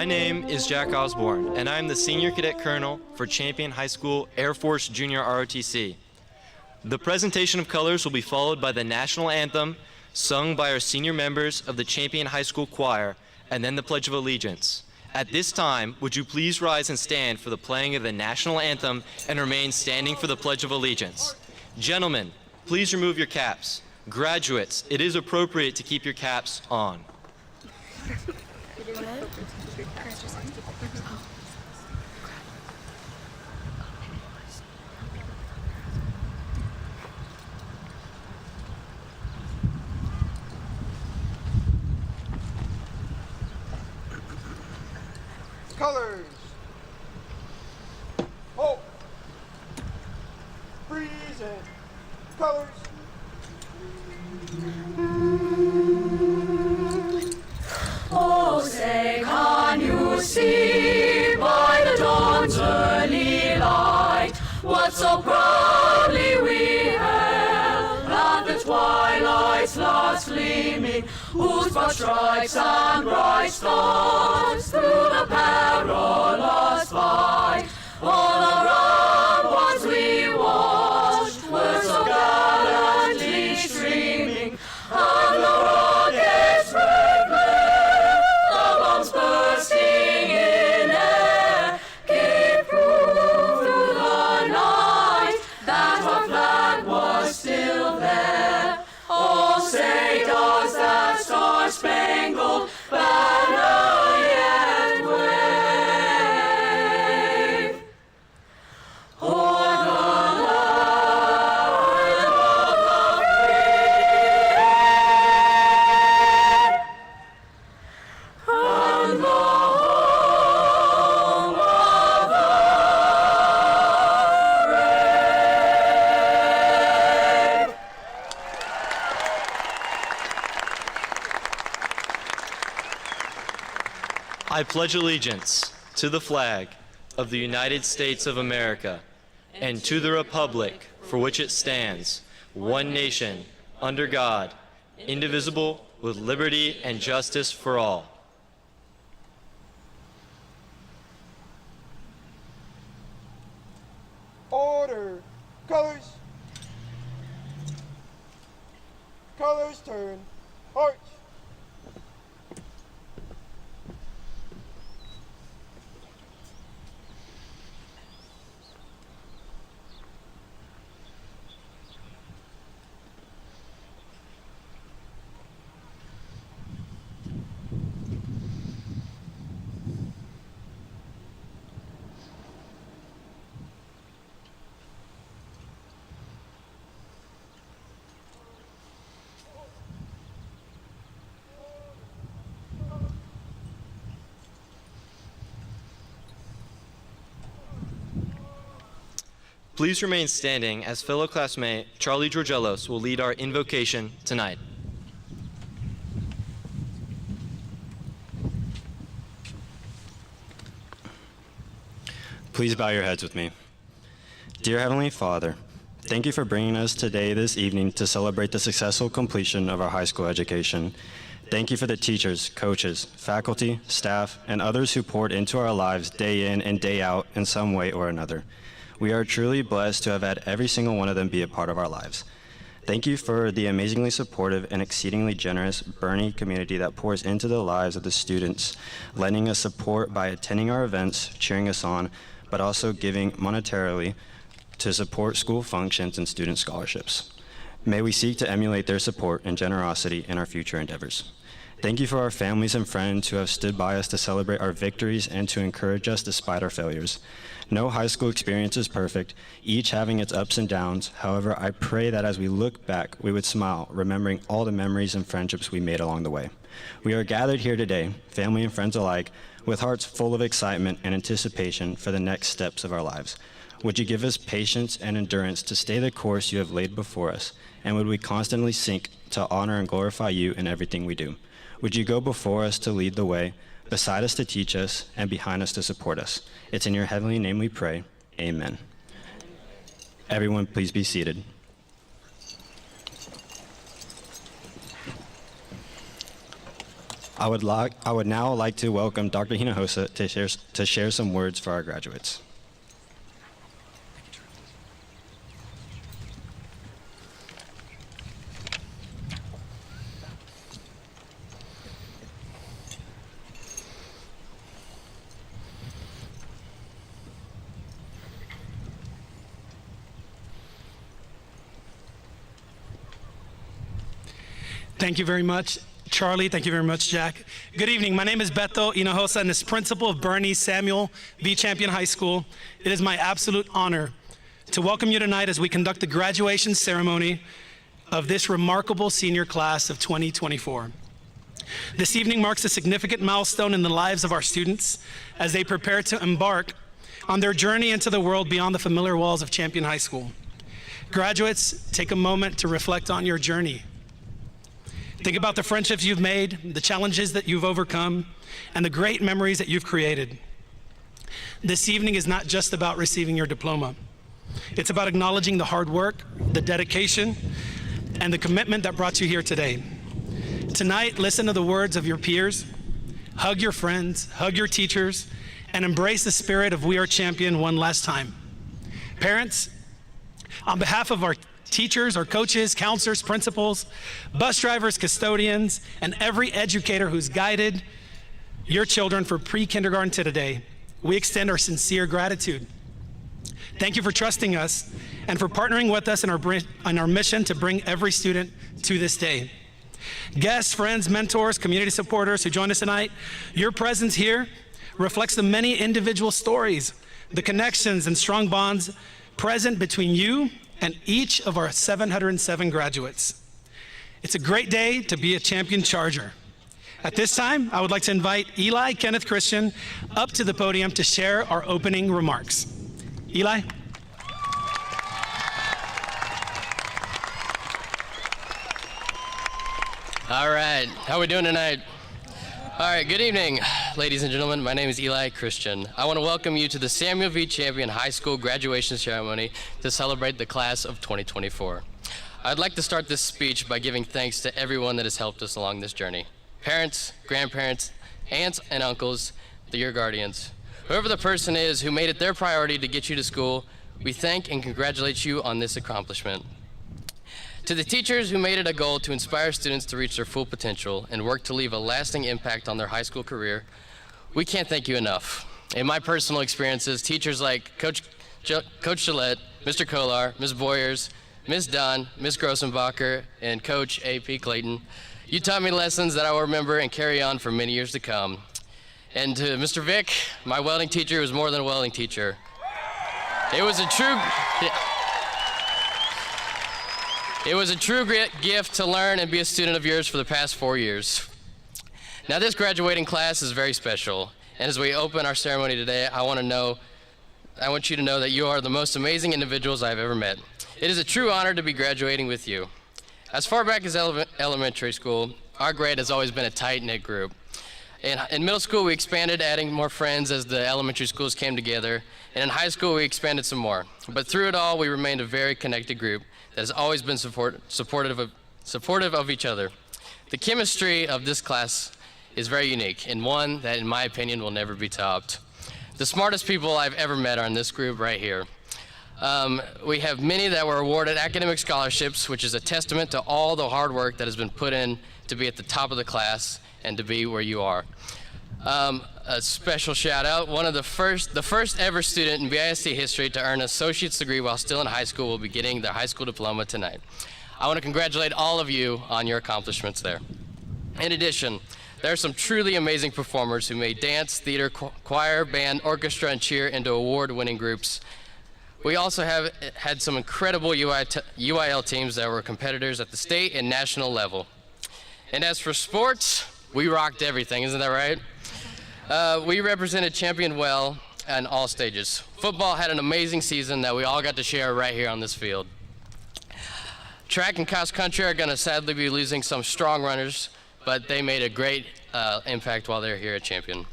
My name is Jack Osborne, and I am the Senior Cadet Colonel for Champion High School Air Force Junior ROTC. The presentation of colors will be followed by the national anthem, sung by our senior members of the Champion High School Choir, and then the Pledge of Allegiance. At this time, would you please rise and stand for the playing of the national anthem and remain standing for the Pledge of Allegiance. Gentlemen, please remove your caps. Graduates, it is appropriate to keep your caps on. Colors. Hope. Freeze and colors. Oh, say, can you see by the dawn's early light what so proudly we hailed at the twilight's last gleaming, whose broad stripes and bright stars through the perilous fight all around once we watched were so gallantly streaming, and the rockets red glare, the bombs bursting in air, gave proof through the night that our flag was still there. Oh, say, does that star-spangled banner yet wave o'er the land of the free and the home of the brave? I pledge allegiance to the flag of the United States of America and to the republic for which it stands, one nation, under God, indivisible, with liberty and justice for all. Order. Colors. Colors turn. March. Please remain standing as fellow classmate Charlie Georgelos will lead our invocation tonight. Please bow your heads with me. Dear Heavenly Father, thank you for bringing us today this evening to celebrate the successful completion of our high school education. Thank you for the teachers, coaches, faculty, staff, and others who poured into our lives day in and day out in some way or another. We are truly blessed to have had every single one of them be a part of our lives. Thank you for the amazingly supportive and exceedingly generous Boerne community that pours into the lives of the students, lending us support by attending our events, cheering us on, but also giving monetarily to support school functions and student scholarships. May we seek to emulate their support and generosity in our future endeavors. Thank you for our families and friends who have stood by us to celebrate our victories and to encourage us despite our failures. No high school experience is perfect, each having its ups and downs. However, I pray that as we look back, we would smile, remembering all the memories and friendships we made along the way. We are gathered here today, family and friends alike, with hearts full of excitement and anticipation for the next steps of our lives. Would you give us patience and endurance to stay the course you have laid before us, and would we constantly seek to honor and glorify you in everything we do? Would you go before us to lead the way, beside us to teach us, and behind us to support us? It's in your heavenly name we pray. Amen. Everyone, please be seated. I would now like to welcome Dr. Hinojosa to share some words for our graduates. Thank you very much, Charlie. Thank you very much, Jack. Good evening. My name is Beto Hinojosa, and as principal of Boerne Samuel V. Champion High School, it is my absolute honor to welcome you tonight as we conduct the graduation ceremony of this remarkable senior class of 2024. This evening marks a significant milestone in the lives of our students as they prepare to embark on their journey into the world beyond the familiar walls of Champion High School. Graduates, take a moment to reflect on your journey. Think about the friendships you've made, the challenges that you've overcome, and the great memories that you've created. This evening is not just about receiving your diploma. It's about acknowledging the hard work, the dedication, and the commitment that brought you here today. Tonight, listen to the words of your peers, hug your friends, hug your teachers, and embrace the spirit of We Are Champion one last time. Parents, on behalf of our teachers, our coaches, counselors, principals, bus drivers, custodians, and every educator who's guided your children for pre-kindergarten to today, we extend our sincere gratitude. Thank you for trusting us and for partnering with us in our mission to bring every student to this day. Guests, friends, mentors, community supporters who joined us tonight, your presence here reflects the many individual stories, the connections and strong bonds present between you and each of our 707 graduates. It's a great day to be a Champion Charger. At this time, I would like to invite Eli Kenneth Christian up to the podium to share our opening remarks. Eli? All right, how are we doing tonight? All right, good evening, ladies and gentlemen. My name is Eli Christian. I want to welcome you to the Samuel V. Champion High School graduation ceremony to celebrate the class of 2024. I'd like to start this speech by giving thanks to everyone that has helped us along this journey. Parents, grandparents, aunts and uncles, your guardians. Whoever the person is who made it their priority to get you to school, we thank and congratulate you on this accomplishment. To the teachers who made it a goal to inspire students to reach their full potential and work to leave a lasting impact on their high school career, we can't thank you enough. In my personal experiences, teachers like Coach Gillette, Mr. Kolar, Ms. Boyers, Ms. Dunn, Ms. Grossenbacher, and Coach A.P. Clayton, you taught me lessons that I will remember and carry on for many years to come. And to Mr. Vick, my welding teacher was more than a welding teacher. It was a true gift to learn and be a student of yours for the past 4 years. Now this graduating class is very special, and as we open our ceremony today, I want you to know that you are the most amazing individuals I've ever met. It is a true honor to be graduating with you. As far back as elementary school, our grade has always been a tight-knit group. In middle school, we expanded, adding more friends as the elementary schools came together, and in high school, we expanded some more. But through it all, we remained a very connected group that has always been supportive of each other. The chemistry of this class is very unique, and one that, in my opinion, will never be topped. The smartest people I've ever met are in this group right here. We have many that were awarded academic scholarships, which is a testament to all the hard work that has been put in to be at the top of the class and to be where you are. A special shout out, the first ever student in BISD history to earn an associate's degree while still in high school will be getting their high school diploma tonight. I want to congratulate all of you on your accomplishments there. In addition, there are some truly amazing performers who made dance, theater, choir, band, orchestra, and cheer into award-winning groups. We also have had some incredible UIL teams that were competitors at the state and national level. And as for sports, we rocked everything, isn't that right? We represented Champion well on all stages. Football had an amazing season that we all got to share right here on this field. Track and cross country are going to sadly be losing some strong runners, but they made a great impact while they're here at Champion.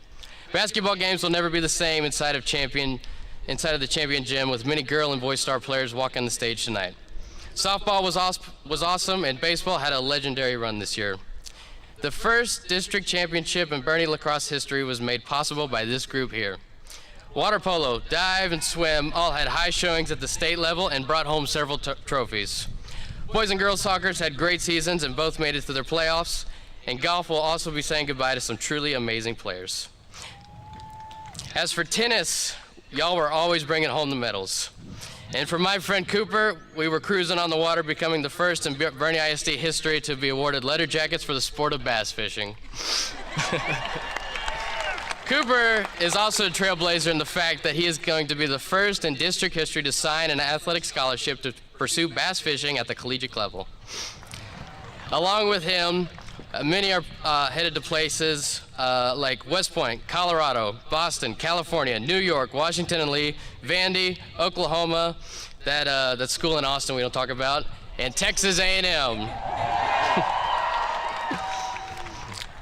Basketball games will never be the same inside of the Champion gym with many girl and boy star players walking the stage tonight. Softball was awesome, and baseball had a legendary run this year. The first district championship in Boerne lacrosse history was made possible by this group here. Water polo, dive, and swim all had high showings at the state level and brought home several trophies. Boys and girls soccer had great seasons and both made it to their playoffs, and golf will also be saying goodbye to some truly amazing players. As for tennis, y'all were always bringing home the medals. And for my friend Cooper, we were cruising on the water, becoming the first in Boerne ISD history to be awarded letter jackets for the sport of bass fishing. Cooper is also a trailblazer in the fact that he is going to be the first in district history to sign an athletic scholarship to pursue bass fishing at the collegiate level. Along with him, many are headed to places like West Point, Colorado, Boston, California, New York, Washington and Lee, Vandy, Oklahoma, that school in Austin we don't talk about, and Texas A&M.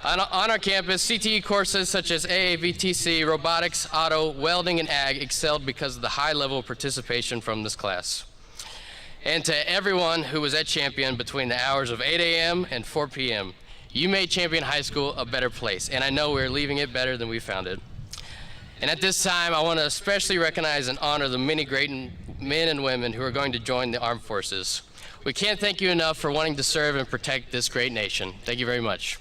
On our campus, CTE courses such as AAVTC, robotics, auto, welding, and ag excelled because of the high level of participation from this class. And to everyone who was at Champion between the hours of 8 a.m. and 4 p.m., you made Champion High School a better place, and I know we're leaving it better than we found it. And at this time, I want to especially recognize and honor the many great men and women who are going to join the armed forces. We can't thank you enough for wanting to serve and protect this great nation. Thank you very much.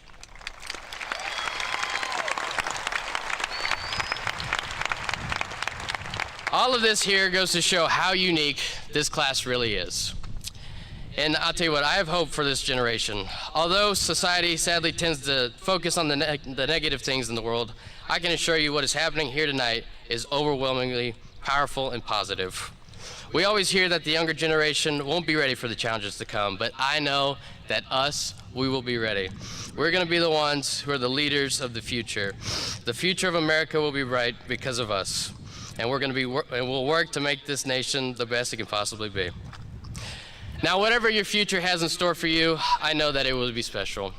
All of this here goes to show how unique this class really is. And I'll tell you what, I have hope for this generation. Although society sadly tends to focus on the negative things in the world, I can assure you what is happening here tonight is overwhelmingly powerful and positive. We always hear that the younger generation won't be ready for the challenges to come, but I know that we will be ready. We're going to be the ones who are the leaders of the future. The future of America will be bright because of us. And we'll work to make this nation the best it can possibly be. Now, whatever your future has in store for you, I know that it will be special.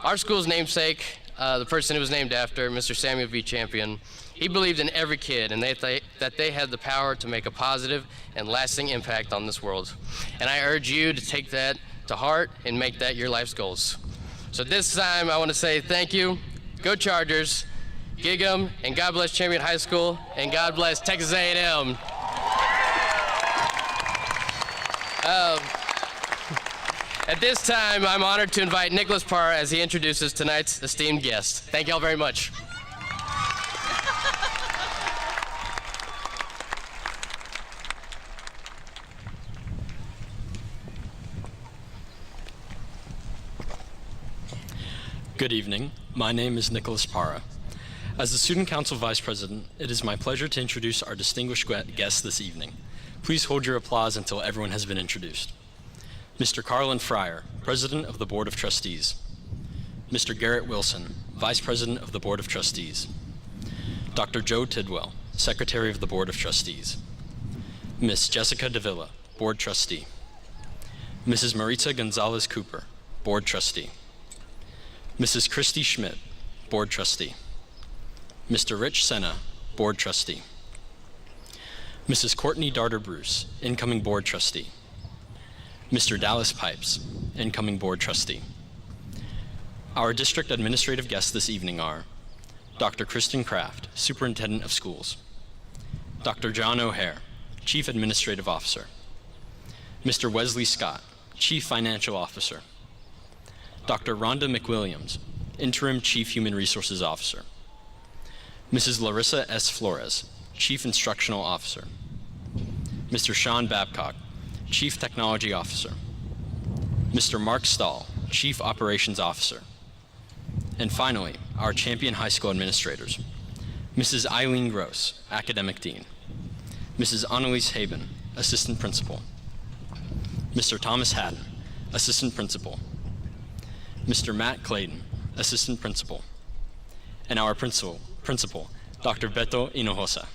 Our school's namesake, the person it was named after, Mr. Samuel V. Champion, he believed in every kid and that they had the power to make a positive and lasting impact on this world. And I urge you to take that to heart and make that your life's goals. So this time, I want to say thank you, go Chargers, gig 'em, and God bless Champion High School, and God bless Texas A&M. At this time, I'm honored to invite Nicholas Parr as he introduces tonight's esteemed guest. Thank you all very much. Good evening. My name is Nicholas Parra. As the Student Council Vice President, it is my pleasure to introduce our distinguished guests this evening. Please hold your applause until everyone has been introduced. Mr. Carlin Fryer, President of the Board of Trustees. Mr. Garrett Wilson, Vice President of the Board of Trustees. Dr. Joe Tidwell, Secretary of the Board of Trustees. Ms. Jessica Davila, Board Trustee. Mrs. Maritza Gonzalez Cooper, Board Trustee. Mrs. Christy Schmidt, Board Trustee. Mr. Rich Senna, Board Trustee. Mrs. Courtney Darter Bruce, Incoming Board Trustee. Mr. Dallas Pipes, Incoming Board Trustee. Our district administrative guests this evening are Dr. Kristen Kraft, Superintendent of Schools. Dr. John O'Hare, Chief Administrative Officer. Mr. Wesley Scott, Chief Financial Officer. Dr. Rhonda McWilliams, Interim Chief Human Resources Officer. Mrs. Larissa S. Flores, Chief Instructional Officer. Mr. Sean Babcock, Chief Technology Officer. Mr. Mark Stahl, Chief Operations Officer. And finally, our Champion High School administrators, Mrs. Eileen Gross, Academic Dean. Mrs. Annalise Haben, Assistant Principal. Mr. Thomas Haddon, Assistant Principal. Mr. Matt Clayton, Assistant Principal. And our Principal, Dr. Beto Hinojosa.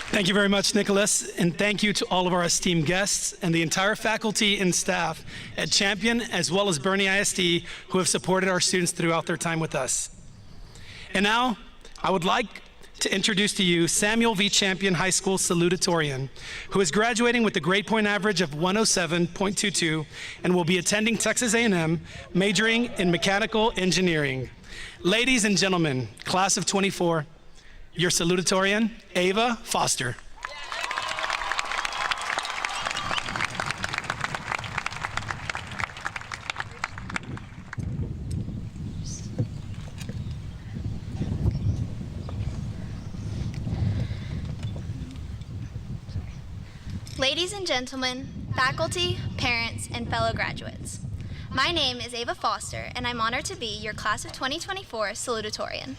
Thank you very much, Nicholas, and thank you to all of our esteemed guests and the entire faculty and staff at Champion as well as Boerne ISD who have supported our students throughout their time with us. And now, I would like to introduce to you Samuel V. Champion High School Salutatorian, who is graduating with a grade point average of 107.22 and will be attending Texas A&M, majoring in mechanical engineering. Ladies and gentlemen, class of 24, your salutatorian, Ava Foster. Ladies and gentlemen, faculty, parents, and fellow graduates, my name is Ava Foster, and I'm honored to be your class of 2024 salutatorian.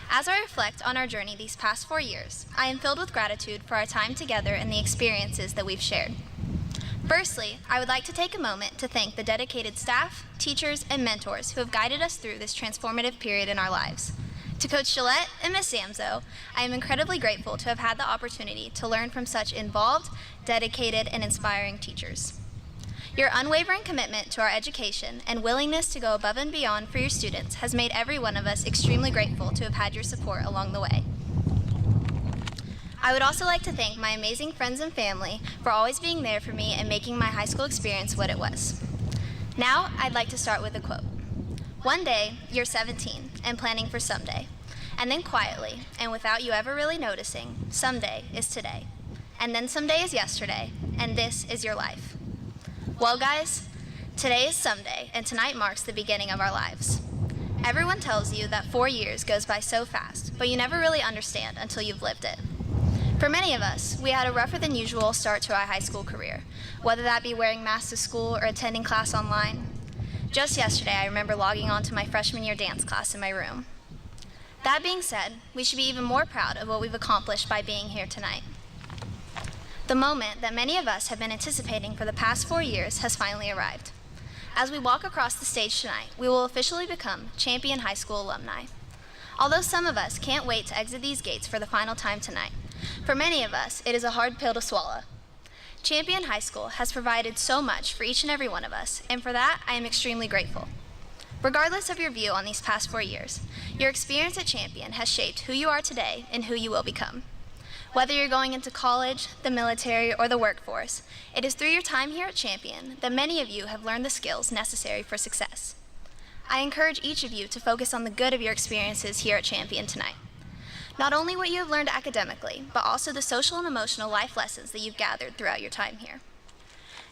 As I reflect on our journey these past 4 years, I am filled with gratitude for our time together and the experiences that we've shared. Firstly, I would like to take a moment to thank the dedicated staff, teachers, and mentors who have guided us through this transformative period in our lives. To Coach Gillette and Ms. Samzo, I am incredibly grateful to have had the opportunity to learn from such involved, dedicated, and inspiring teachers. Your unwavering commitment to our education and willingness to go above and beyond for your students has made every one of us extremely grateful to have had your support along the way. I would also like to thank my amazing friends and family for always being there for me and making my high school experience what it was. Now, I'd like to start with a quote. One day, you're 17 and planning for someday. And then quietly, and without you ever really noticing, someday is today. And then someday is yesterday, and this is your life. Well, guys, today is someday, and tonight marks the beginning of our lives. Everyone tells you that 4 years goes by so fast, but you never really understand until you've lived it. For many of us, we had a rougher than usual start to our high school career, whether that be wearing masks to school or attending class online. Just yesterday, I remember logging on to my freshman year dance class in my room. That being said, we should be even more proud of what we've accomplished by being here tonight. The moment that many of us have been anticipating for the past 4 years has finally arrived. As we walk across the stage tonight, we will officially become Champion High School alumni. Although some of us can't wait to exit these gates for the final time tonight, for many of us, it is a hard pill to swallow. Champion High School has provided so much for each and every one of us, and for that, I am extremely grateful. Regardless of your view on these past 4 years, your experience at Champion has shaped who you are today and who you will become. Whether you're going into college, the military, or the workforce, it is through your time here at Champion that many of you have learned the skills necessary for success. I encourage each of you to focus on the good of your experiences here at Champion tonight. Not only what you have learned academically, but also the social and emotional life lessons that you've gathered throughout your time here.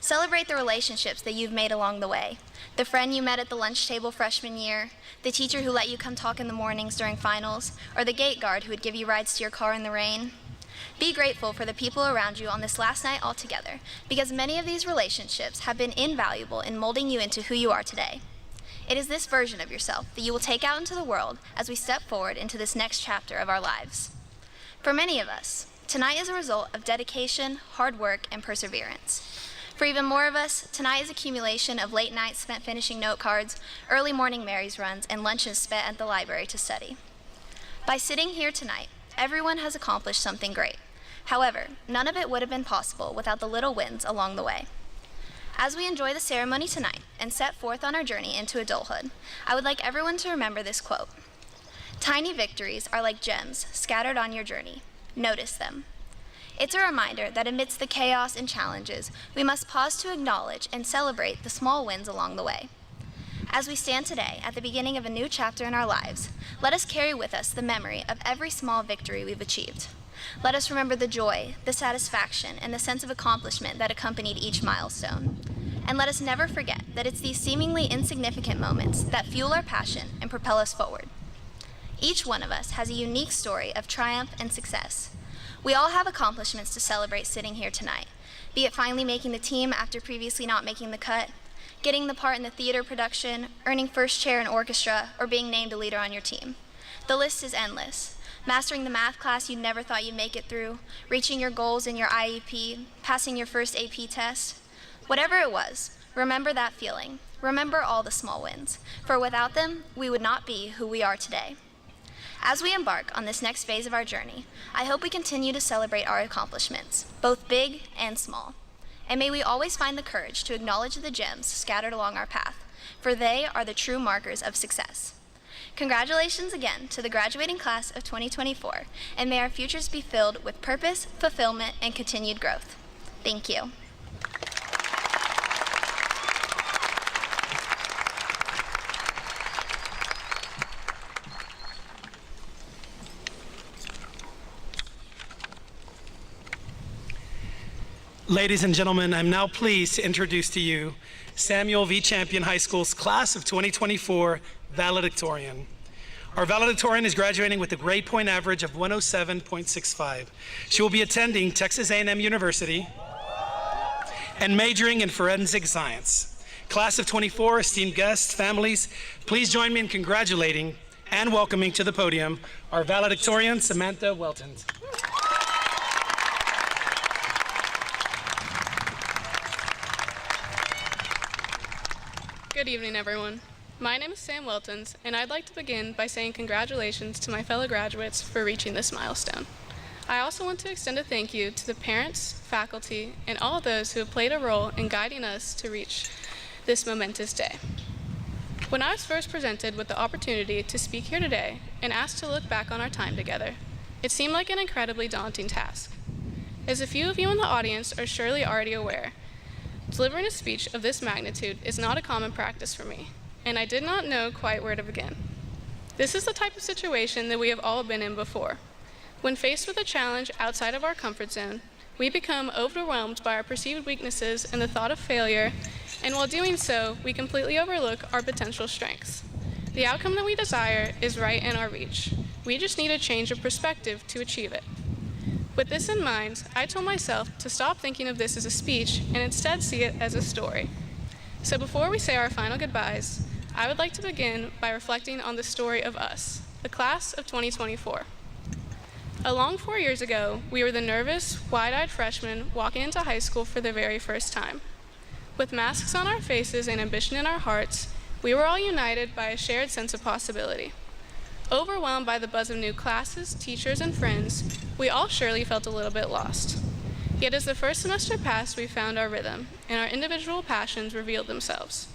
Celebrate the relationships that you've made along the way, the friend you met at the lunch table freshman year, the teacher who let you come talk in the mornings during finals, or the gate guard who would give you rides to your car in the rain. Be grateful for the people around you on this last night all together, because many of these relationships have been invaluable in molding you into who you are today. It is this version of yourself that you will take out into the world as we step forward into this next chapter of our lives. For many of us, tonight is a result of dedication, hard work, and perseverance. For even more of us, tonight is accumulation of late nights spent finishing note cards, early morning Mary's runs, and lunches spent at the library to study. By sitting here tonight, everyone has accomplished something great. However, none of it would have been possible without the little wins along the way. As we enjoy the ceremony tonight and set forth on our journey into adulthood, I would like everyone to remember this quote. Tiny victories are like gems scattered on your journey. Notice them. It's a reminder that amidst the chaos and challenges, we must pause to acknowledge and celebrate the small wins along the way. As we stand today at the beginning of a new chapter in our lives, let us carry with us the memory of every small victory we've achieved. Let us remember the joy, the satisfaction, and the sense of accomplishment that accompanied each milestone. And let us never forget that it's these seemingly insignificant moments that fuel our passion and propel us forward. Each one of us has a unique story of triumph and success. We all have accomplishments to celebrate sitting here tonight, be it finally making the team after previously not making the cut, getting the part in the theater production, earning first chair in orchestra, or being named a leader on your team. The list is endless. Mastering the math class you never thought you'd make it through, reaching your goals in your IEP, passing your first AP test. Whatever it was, remember that feeling. Remember all the small wins, for without them, we would not be who we are today. As we embark on this next phase of our journey, I hope we continue to celebrate our accomplishments, both big and small. And may we always find the courage to acknowledge the gems scattered along our path, for they are the true markers of success. Congratulations again to the graduating class of 2024, and may our futures be filled with purpose, fulfillment, and continued growth. Thank you. Ladies and gentlemen, I'm now pleased to introduce to you Samuel V. Champion High School's class of 2024 Valedictorian. Our valedictorian is graduating with a grade point average of 107.65. She will be attending Texas A&M University and majoring in forensic science. Class of 24, esteemed guests, families, please join me in congratulating and welcoming to the podium our valedictorian, Samantha Welton. Good evening, everyone. My name is Sam Weltons, and I'd like to begin by saying congratulations to my fellow graduates for reaching this milestone. I also want to extend a thank you to the parents, faculty, and all those who have played a role in guiding us to reach this momentous day. When I was first presented with the opportunity to speak here today and asked to look back on our time together, it seemed like an incredibly daunting task. As a few of you in the audience are surely already aware, delivering a speech of this magnitude is not a common practice for me, and I did not know quite where to begin. This is the type of situation that we have all been in before. When faced with a challenge outside of our comfort zone, we become overwhelmed by our perceived weaknesses and the thought of failure, and while doing so, we completely overlook our potential strengths. The outcome that we desire is right in our reach. We just need a change of perspective to achieve it. With this in mind, I told myself to stop thinking of this as a speech and instead see it as a story. So before we say our final goodbyes, I would like to begin by reflecting on the story of us, the class of 2024. A long 4 years ago, we were the nervous, wide-eyed freshmen walking into high school for the very first time. With masks on our faces and ambition in our hearts, we were all united by a shared sense of possibility. Overwhelmed by the buzz of new classes, teachers, and friends, we all surely felt a little bit lost. Yet as the first semester passed, we found our rhythm, and our individual passions revealed themselves.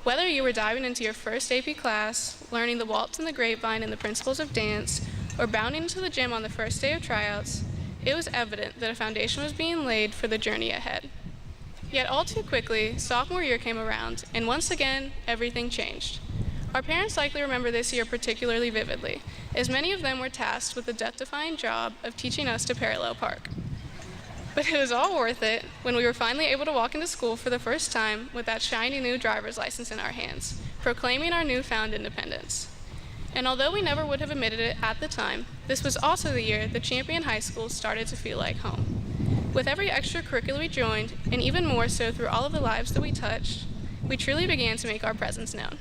Whether you were diving into your first AP class, learning the waltz and the grapevine and the principles of dance, or bounding into the gym on the first day of tryouts, it was evident that a foundation was being laid for the journey ahead. Yet all too quickly, sophomore year came around, and once again, everything changed. Our parents likely remember this year particularly vividly, as many of them were tasked with the death-defying job of teaching us to parallel park. But it was all worth it when we were finally able to walk into school for the first time with that shiny new driver's license in our hands, proclaiming our newfound independence. And although we never would have admitted it at the time, this was also the year that Champion High School started to feel like home. With every extracurricular we joined, and even more so through all of the lives that we touched, we truly began to make our presence known.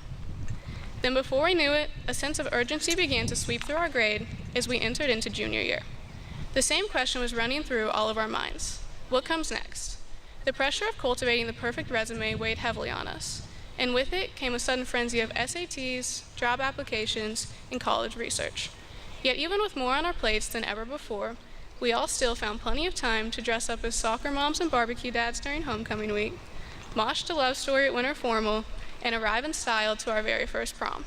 Then before we knew it, a sense of urgency began to sweep through our grade as we entered into junior year. The same question was running through all of our minds. What comes next? The pressure of cultivating the perfect resume weighed heavily on us, and with it came a sudden frenzy of SATs, job applications, and college research. Yet even with more on our plates than ever before, we all still found plenty of time to dress up as soccer moms and barbecue dads during homecoming week, mosh to love story at winter formal, and arrive in style to our very first prom.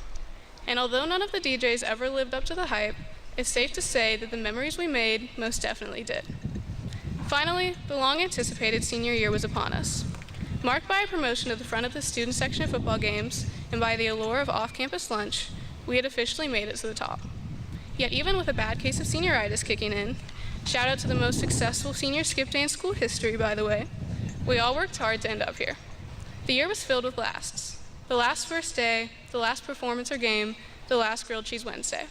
And although none of the DJs ever lived up to the hype, it's safe to say that the memories we made most definitely did. Finally, the long-anticipated senior year was upon us. Marked by a promotion to the front of the student section of football games and by the allure of off-campus lunch, we had officially made it to the top. Yet even with a bad case of senioritis kicking in, shout out to the most successful senior skip day in school history, by the way, we all worked hard to end up here. The year was filled with lasts. The last first day, the last performance or game, the last grilled cheese Wednesday.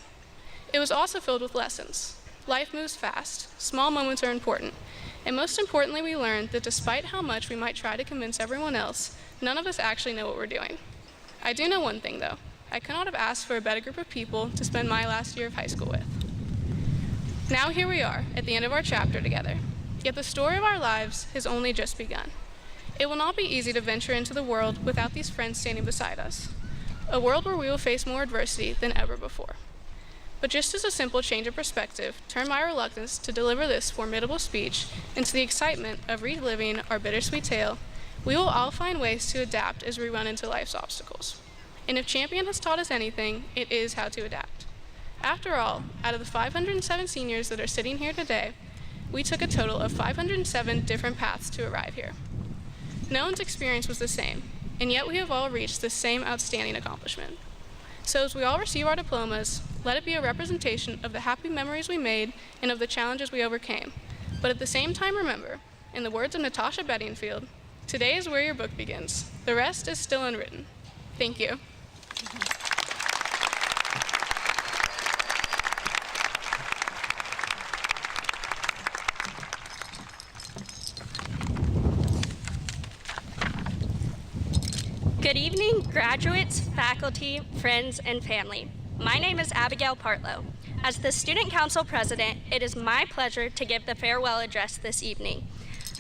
It was also filled with lessons. Life moves fast, small moments are important, and most importantly we learned that despite how much we might try to convince everyone else, none of us actually know what we're doing. I do know one thing though, I could not have asked for a better group of people to spend my last year of high school with. Now here we are, at the end of our chapter together, yet the story of our lives has only just begun. It will not be easy to venture into the world without these friends standing beside us, a world where we will face more adversity than ever before. But just as a simple change of perspective turned my reluctance to deliver this formidable speech into the excitement of reliving our bittersweet tale, we will all find ways to adapt as we run into life's obstacles. And if Champion has taught us anything, it is how to adapt. After all, out of the 507 seniors that are sitting here today, we took a total of 507 different paths to arrive here. No one's experience was the same, and yet we have all reached the same outstanding accomplishment. So as we all receive our diplomas, let it be a representation of the happy memories we made and of the challenges we overcame. But at the same time, remember, in the words of Natasha Bedingfield, today is where your book begins. The rest is still unwritten. Thank you. Good evening, graduates, faculty, friends, and family. My name is Abigail Partlow. As the Student Council President, it is my pleasure to give the farewell address this evening.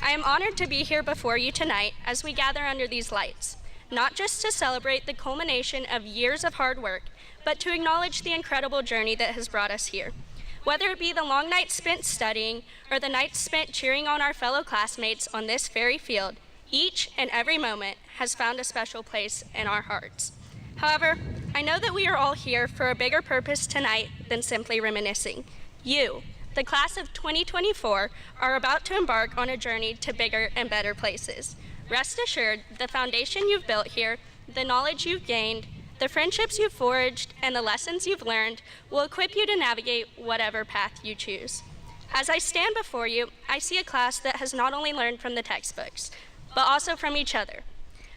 I am honored to be here before you tonight as we gather under these lights, not just to celebrate the culmination of years of hard work, but to acknowledge the incredible journey that has brought us here. Whether it be the long nights spent studying or the nights spent cheering on our fellow classmates on this very field, each and every moment has found a special place in our hearts. However, I know that we are all here for a bigger purpose tonight than simply reminiscing. You, the class of 2024, are about to embark on a journey to bigger and better places. Rest assured, the foundation you've built here, the knowledge you've gained, the friendships you've forged, and the lessons you've learned will equip you to navigate whatever path you choose. As I stand before you, I see a class that has not only learned from the textbooks, but also from each other,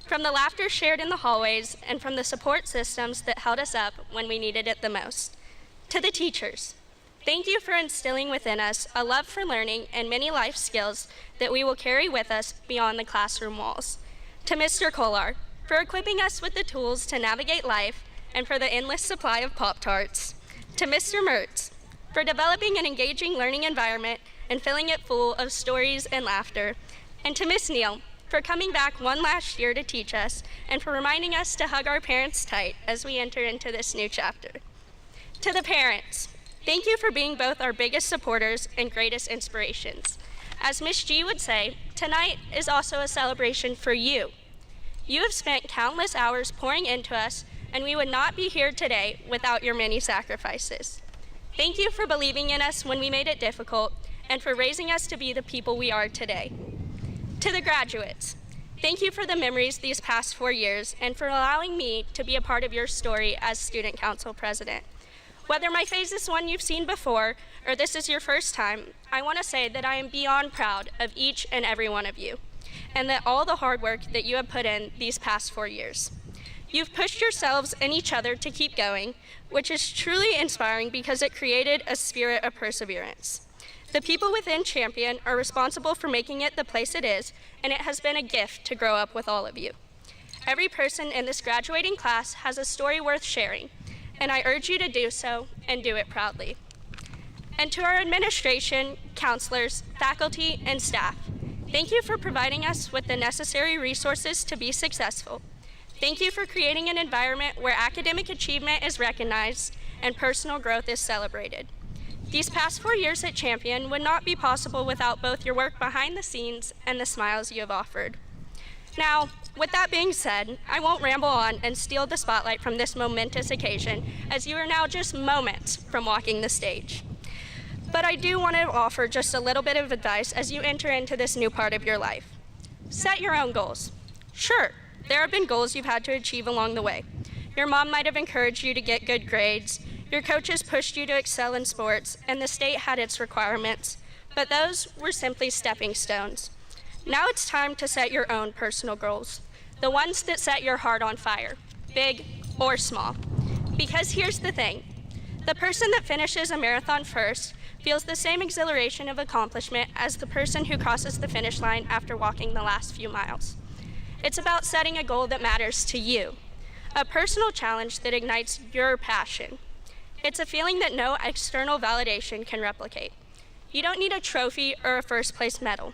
from the laughter shared in the hallways and from the support systems that held us up when we needed it the most. To the teachers, thank you for instilling within us a love for learning and many life skills that we will carry with us beyond the classroom walls. To Mr. Kolar, for equipping us with the tools to navigate life and for the endless supply of Pop-Tarts. To Mr. Mertz, for developing an engaging learning environment and filling it full of stories and laughter. And to Miss Neal, for coming back one last year to teach us and for reminding us to hug our parents tight as we enter into this new chapter. To the parents, thank you for being both our biggest supporters and greatest inspirations. As Miss G would say, tonight is also a celebration for you. You have spent countless hours pouring into us, and we would not be here today without your many sacrifices. Thank you for believing in us when we made it difficult and for raising us to be the people we are today. To the graduates, thank you for the memories these past 4 years and for allowing me to be a part of your story as Student Council President. Whether my face is one you've seen before or this is your first time, I want to say that I am beyond proud of each and every one of you and that all the hard work that you have put in these past 4 years. You've pushed yourselves and each other to keep going, which is truly inspiring because it created a spirit of perseverance. The people within Champion are responsible for making it the place it is, and it has been a gift to grow up with all of you. Every person in this graduating class has a story worth sharing, and I urge you to do so and do it proudly. And to our administration, counselors, faculty, and staff, thank you for providing us with the necessary resources to be successful. Thank you for creating an environment where academic achievement is recognized and personal growth is celebrated. These past 4 years at Champion would not be possible without both your work behind the scenes and the smiles you have offered. Now, with that being said, I won't ramble on and steal the spotlight from this momentous occasion, as you are now just moments from walking the stage. But I do want to offer just a little bit of advice as you enter into this new part of your life. Set your own goals. Sure, there have been goals you've had to achieve along the way. Your mom might have encouraged you to get good grades, your coaches pushed you to excel in sports, and the state had its requirements, but those were simply stepping stones. Now it's time to set your own personal goals, the ones that set your heart on fire, big or small. Because here's the thing, the person that finishes a marathon first feels the same exhilaration of accomplishment as the person who crosses the finish line after walking the last few miles. It's about setting a goal that matters to you, a personal challenge that ignites your passion. It's a feeling that no external validation can replicate. You don't need a trophy or a first place medal.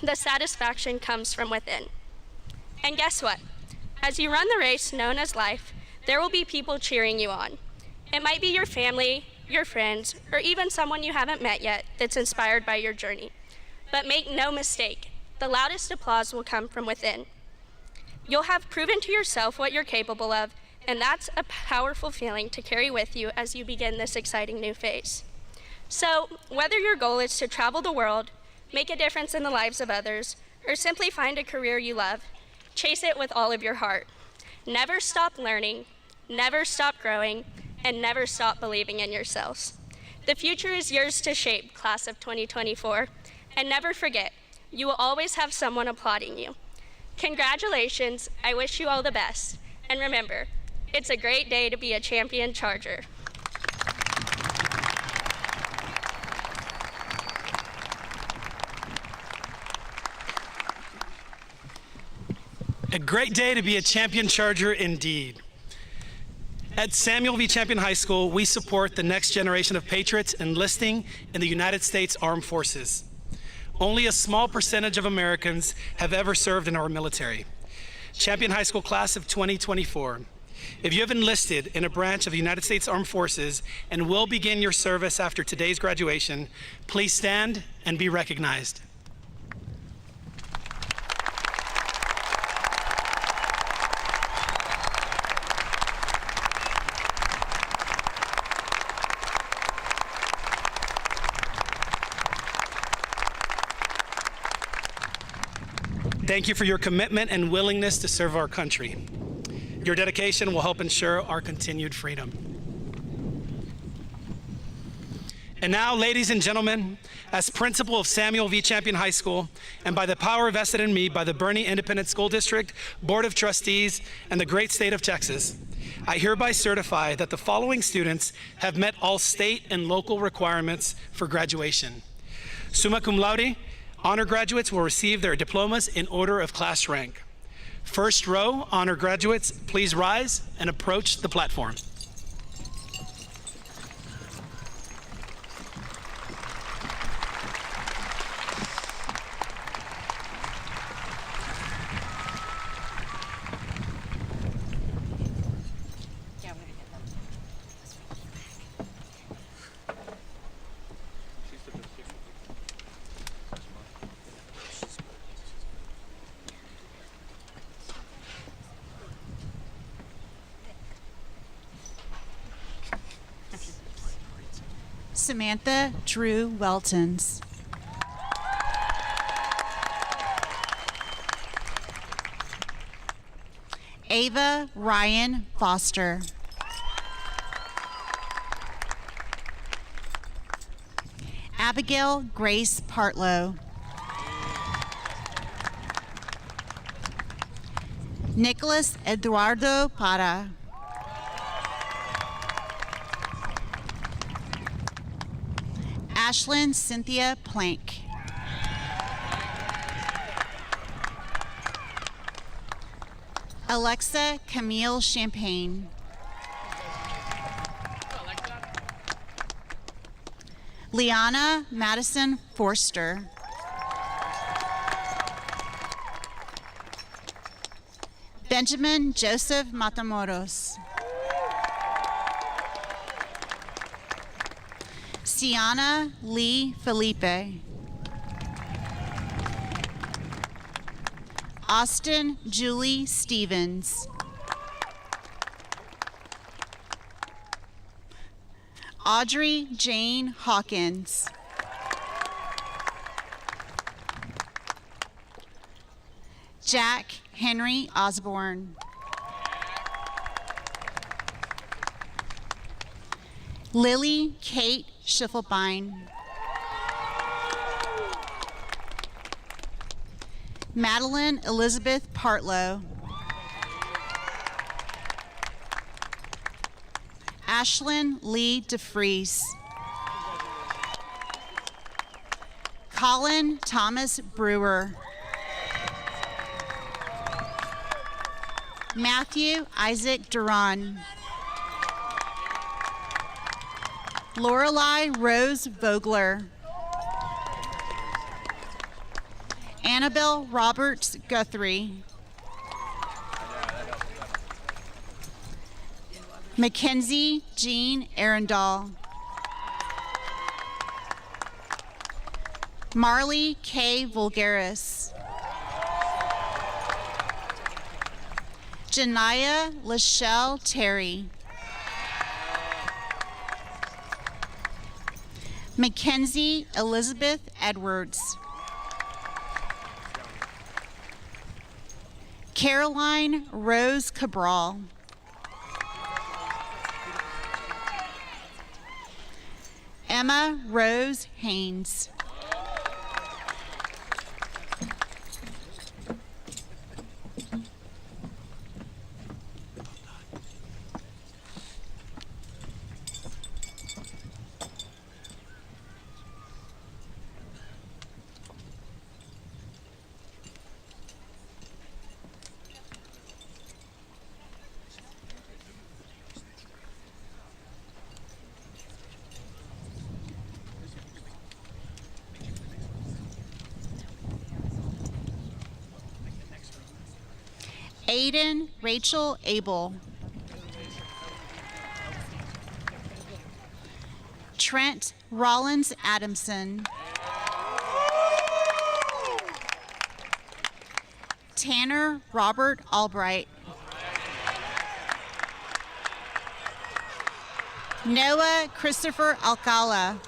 The satisfaction comes from within. And guess what? As you run the race known as life, there will be people cheering you on. It might be your family, your friends, or even someone you haven't met yet that's inspired by your journey. But make no mistake, the loudest applause will come from within. You'll have proven to yourself what you're capable of, and that's a powerful feeling to carry with you as you begin this exciting new phase. So, whether your goal is to travel the world, make a difference in the lives of others, or simply find a career you love, chase it with all of your heart. Never stop learning, never stop growing, and never stop believing in yourselves. The future is yours to shape, class of 2024, and never forget, you will always have someone applauding you. Congratulations, I wish you all the best, and remember, it's a great day to be a champion Charger. A great day to be a champion Charger indeed. At Samuel V. Champion High School, we support the next generation of patriots enlisting in the United States Armed Forces. Only a small percentage of Americans have ever served in our military. Champion High School class of 2024. If you have enlisted in a branch of the United States Armed Forces and will begin your service after today's graduation, please stand and be recognized. Thank you for your commitment and willingness to serve our country. Your dedication will help ensure our continued freedom. And now, ladies and gentlemen, as principal of Samuel V. Champion High School, and by the power vested in me by the Boerne Independent School District, Board of Trustees, and the great state of Texas, I hereby certify that the following students have met all state and local requirements for graduation. Summa cum laude, honor graduates will receive their diplomas in order of class rank. First row, honor graduates, please rise and approach the platform. Samantha Drew Weltons. Ava Ryan Foster. Abigail Grace Partlow. Nicholas Eduardo Para. Ashlyn Cynthia Plank. Alexa Camille Champagne. Liana Madison Forster. Benjamin Joseph Matamoros. Sienna Lee Felipe. Austin Julie Stevens. Audrey Jane Hawkins. Jack Henry Osborne. Lily Kate Schiffelbein. Madeline Elizabeth Partlow. Ashlyn Lee DeFries. Colin Thomas Brewer. Matthew Isaac Duran. Lorelei Rose Vogler. Annabelle Roberts Guthrie. Mackenzie Jean Arundel. Marley K. Vulgaris. Janaya Lachelle Terry. Mackenzie Elizabeth Edwards. Caroline Rose Cabral. Emma Rose Haynes. Aiden Rachel Abel. Trent Rollins Adamson. Tanner Robert Albright. Noah Christopher Alcala.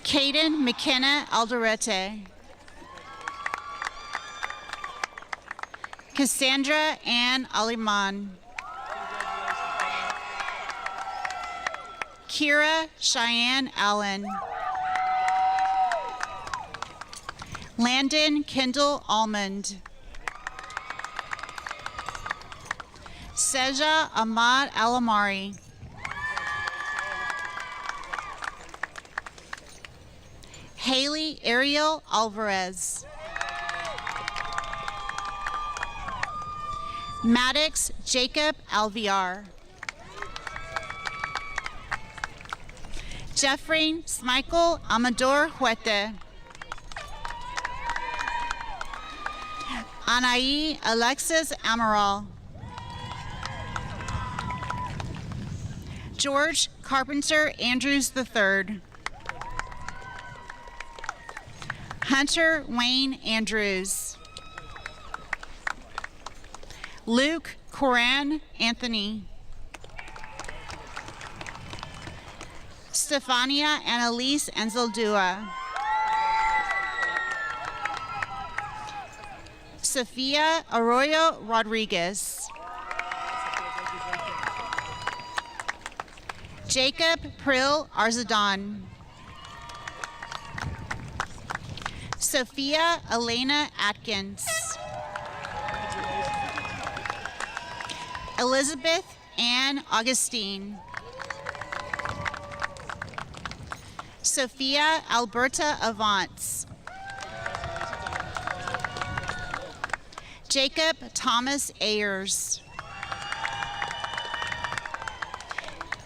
Caden McKenna Alderete. Cassandra Ann Aliman. Kira Cheyenne Allen. Landon Kendall Almond. Seja Ahmad Alamari. Haley Ariel Alvarez. Maddox Jacob Alviar. Jeffrey Smichael Amador Huete. Anaí Alexis Amaral. George Carpenter Andrews III. Hunter Wayne Andrews. Luke Coran Anthony. Stefania Annalise Anzaldua. Sophia Arroyo Rodriguez. Jacob Prill Arzadon. Sophia Elena Atkins. Elizabeth Ann Augustine. Sophia Alberta Avance. Jacob Thomas Ayers.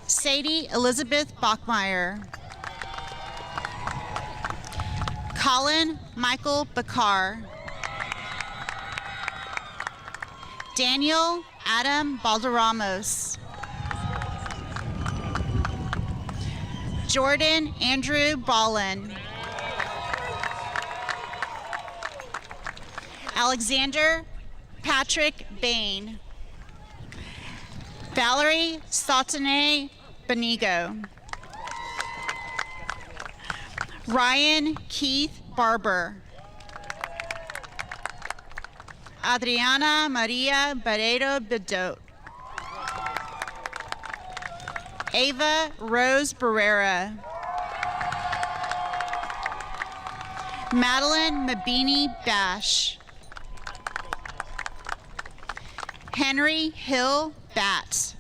Sadie Elizabeth Bachmeyer. Colin Michael Bakar. Daniel Adam Balderramos. Jordan Andrew Ballin. Alexander Patrick Bain. Valerie Satane Benigo. Ryan Keith Barber. Adriana Maria Barreiro Bedot. Ava Rose Barrera. Madeline Mabini Bash. Henry Hill Bat.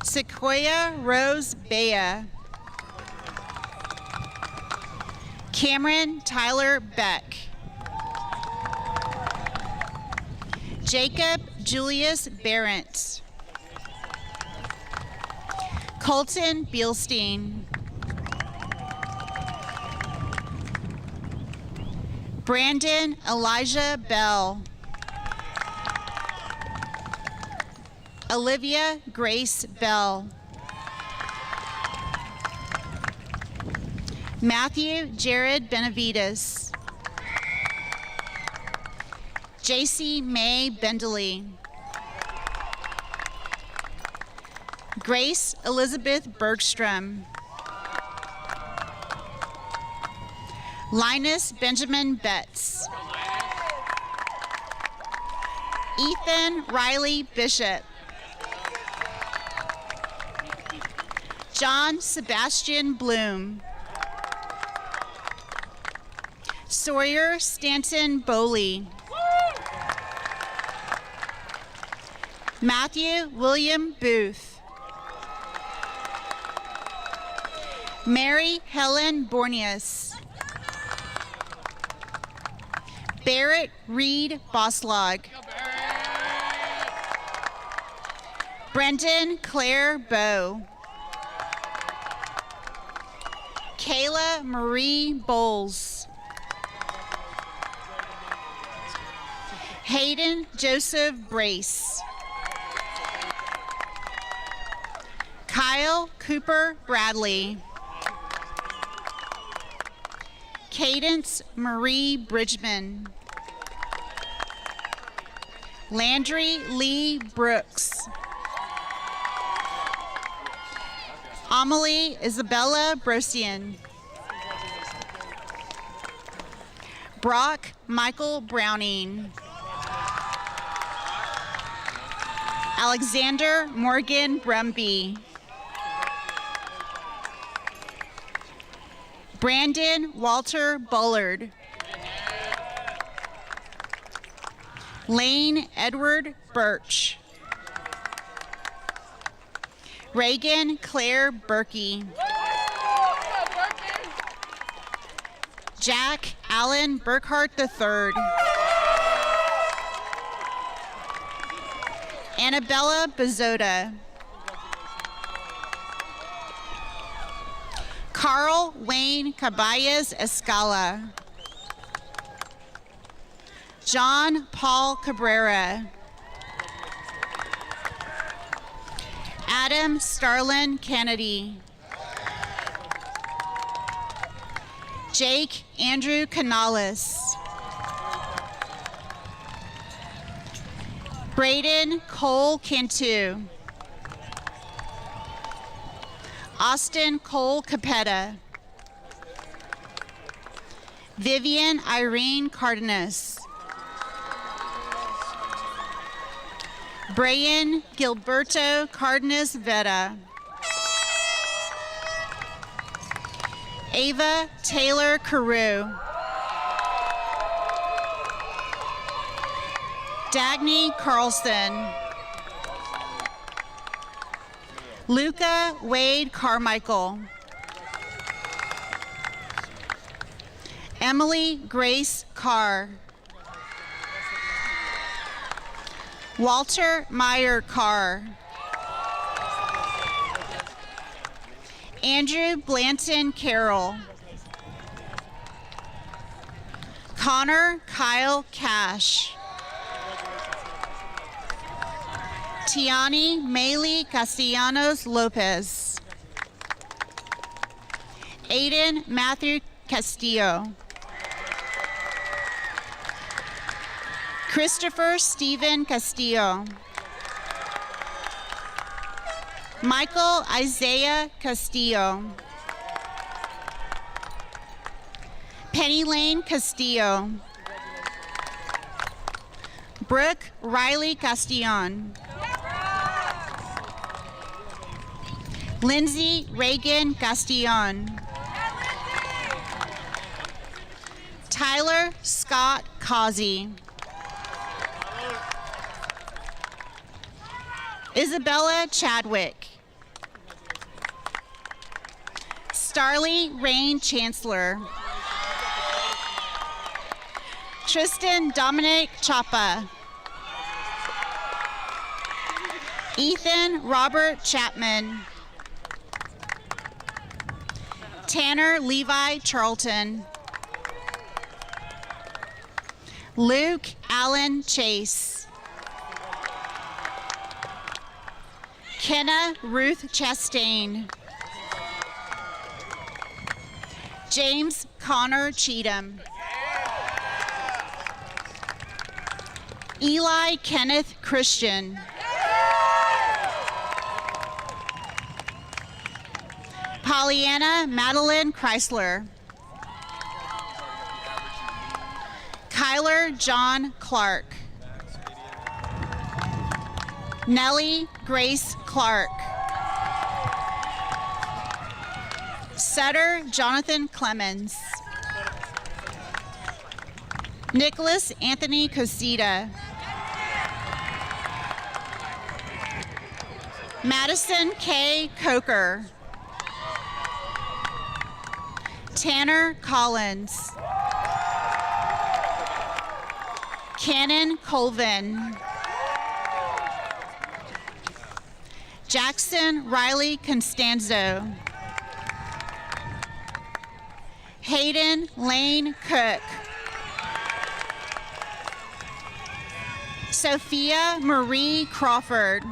Sequoia Rose Bea. Cameron Tyler Beck. Jacob Julius Barrett. Colton Beilstein. Brandon Elijah Bell. Olivia Grace Bell. Matthew Jared Benavides. JC May Bendeley. Grace Elizabeth Bergstrom. Linus Benjamin Betts. Ethan Riley Bishop. John Sebastian Bloom. Sawyer Stanton Bowley. Matthew William Booth. Mary Helen Bornius. Barrett Reed Boslog. Brendan Claire Bow. Kayla Marie Bowles. Hayden Joseph Brace. Kyle Cooper Bradley. Cadence Marie Bridgman. Landry Lee Brooks. Amelie Isabella Brosian. Brock Michael Browning. Alexander Morgan Brumby. Brandon Walter Bullard. Lane Edward Birch. Reagan Claire Berkey. Jack Allen Burkhart III. Annabella Bezota. Carl Wayne Caballes Escala. John Paul Cabrera. Adam Starlin Kennedy. Jake Andrew Canales. Braden Cole Cantu. Austin Cole Capetta. Vivian Irene Cardenas. Brian Gilberto Cardenas Veta. Ava Taylor Carew. Dagny Carlson. Luca Wade Carmichael. Emily Grace Carr. Walter Meyer Carr. Andrew Blanton Carroll. Connor Kyle Cash. Tiani Maylee Castellanos Lopez. Aiden Matthew Castillo. Christopher Stephen Castillo. Michael Isaiah Castillo. Penny Lane Castillo. Brooke Riley Castillon. Lindsay Reagan Castillon. Tyler Scott Causey. Isabella Chadwick. Starly Rain Chancellor. Tristan Dominic Chapa. Ethan Robert Chapman. Tanner Levi Charlton. Luke Allen Chase. Kenna Ruth Chastain. James Connor Cheatham. Eli Kenneth Christian. Pollyanna Madeline Chrysler. Kyler John Clark. Nellie Grace Clark. Sutter Jonathan Clemens. Nicholas Anthony Cosita. Madison K. Coker. Tanner Collins. Cannon Colvin. Jackson Riley Constanzo. Hayden Lane Cook. Sophia Marie Crawford.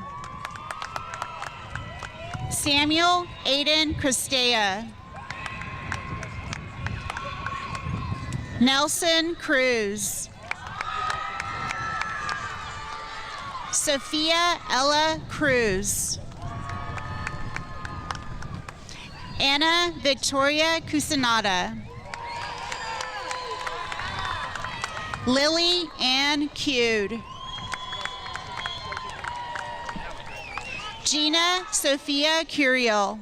Samuel Aiden Christea. Nelson Cruz. Sophia Ella Cruz. Anna Victoria Cusinata. Lily Ann Cude. Gina Sophia Curiel.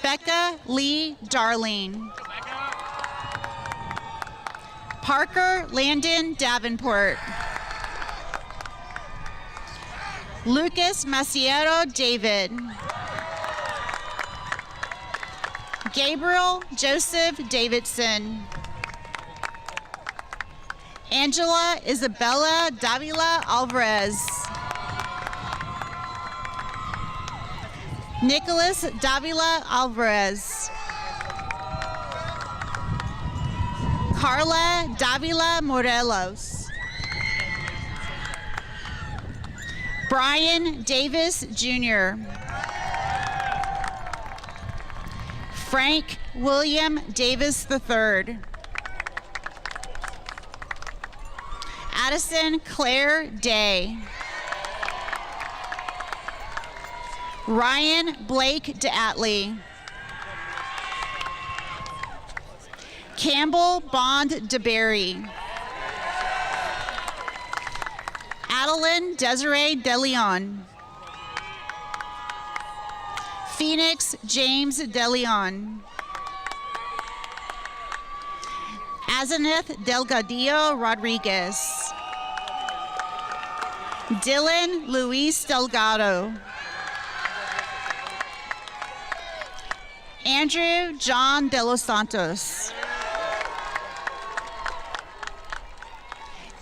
Becca Lee Darling. Parker Landon Davenport. Lucas Maciero David. Gabriel Joseph Davidson. Angela Isabella Davila Alvarez. Nicholas Davila Alvarez. Carla Davila Morelos. Brian Davis Jr. Frank William Davis III. Addison Claire Day. Ryan Blake DeAtley. Campbell Bond DeBerry. Adeline Desiree DeLeon. Phoenix James DeLeon. Azeneth Delgadillo Rodriguez. Dylan Luis Delgado. Andrew John De Los Santos.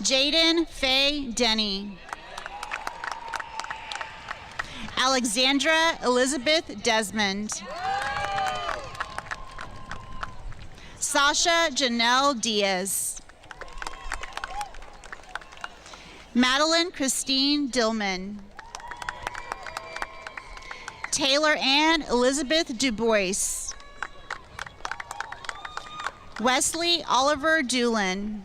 Jaden Faye Denny. Alexandra Elizabeth Desmond. Sasha Janelle Diaz. Madeline Christine Dillman. Taylor Ann Elizabeth Dubois. Wesley Oliver Doolin.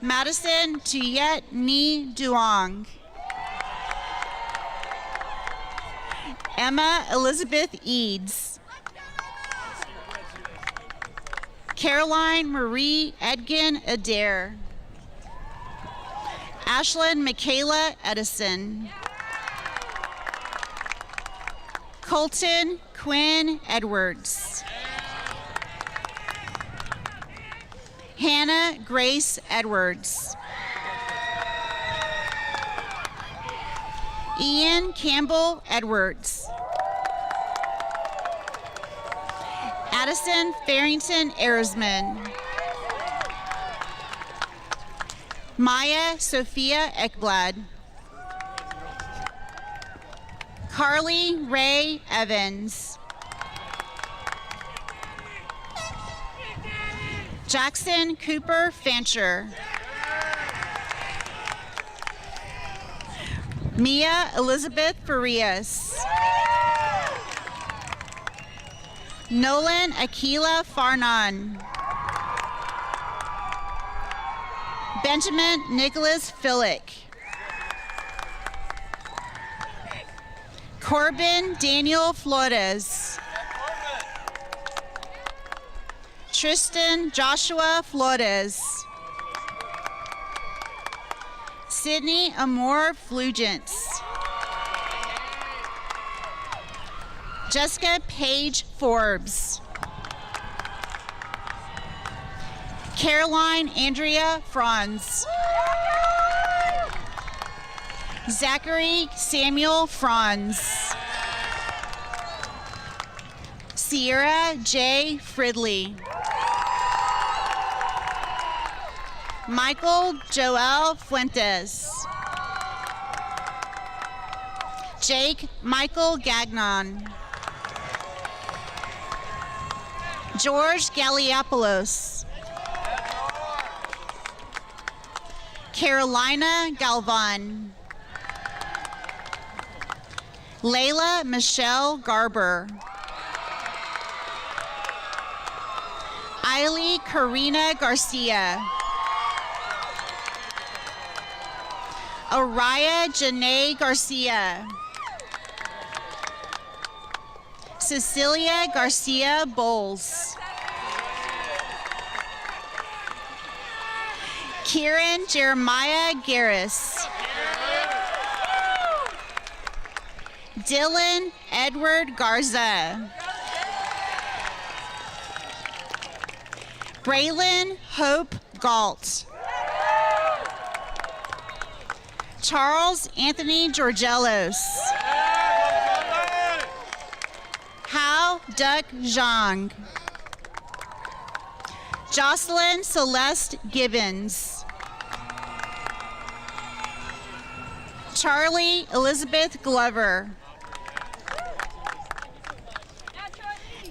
Madison Tuyet Ni Duong. Emma Elizabeth Eads. Caroline Marie Edgin Adair. Ashlyn Michaela Edison. Colton Quinn Edwards. Hannah Grace Edwards. Ian Campbell Edwards. Addison Farrington Erisman. Maya Sophia Ekblad. Carly Ray Evans. Jackson Cooper Fancher. Mia Elizabeth Farias. Nolan Akila Farnan. Benjamin Nicholas Fillick. Corbin Daniel Flores. Tristan Joshua Flores. Sydney Amor Flugents. Jessica Paige Forbes. Caroline Andrea Franz. Zachary Samuel Franz. Sierra J. Fridley. Michael Joel Fuentes. Jake Michael Gagnon. George Galliopoulos. Carolina Galvan. Layla Michelle Garber. Ailey Karina Garcia. Araya Janae Garcia. Cecilia Garcia Bowles. Kieran Jeremiah Garris. Dylan Edward Garza. Braylon Hope Galt. Charles Anthony Georgelos. Hao Duck Zhang. Jocelyn Celeste Gibbons. Charlie Elizabeth Glover.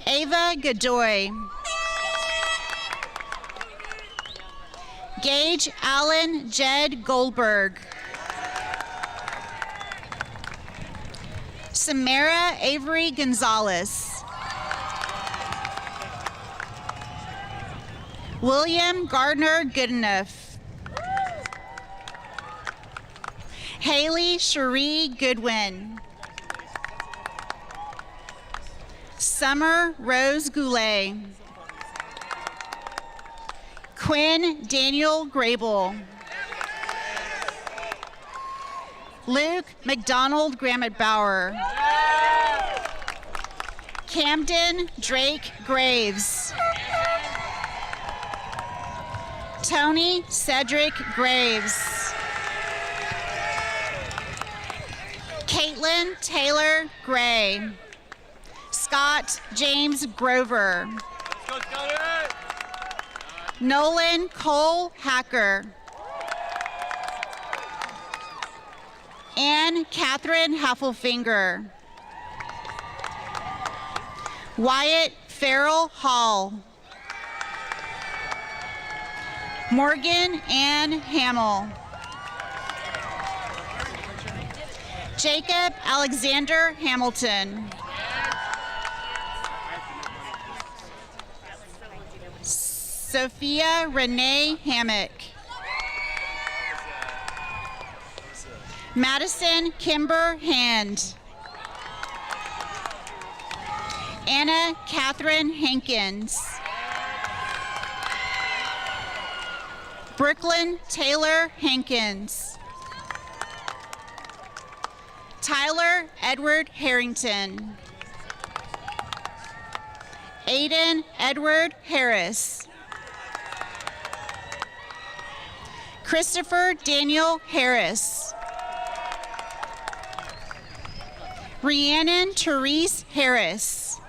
Ava Godoy. Gage Allen Jed Goldberg. Samara Avery Gonzalez. William Gardner Goodenough. Haley Cherie Goodwin. Summer Rose Goulet. Quinn Daniel Grable. Luke McDonald Grammett Bauer. Camden Drake Graves. Tony Cedric Graves. Caitlin Taylor Gray. Scott James Grover. Nolan Cole Hacker. Anne Catherine Heffelfinger. Wyatt Farrell Hall. Morgan Ann Hamill. Jacob Alexander Hamilton. Sophia Renee Hammock. Madison Kimber Hand. Anna Catherine Hankins. Brooklyn Taylor Hankins. Tyler Edward Harrington. Aiden Edward Harris. Christopher Daniel Harris. Rhiannon Therese Harris.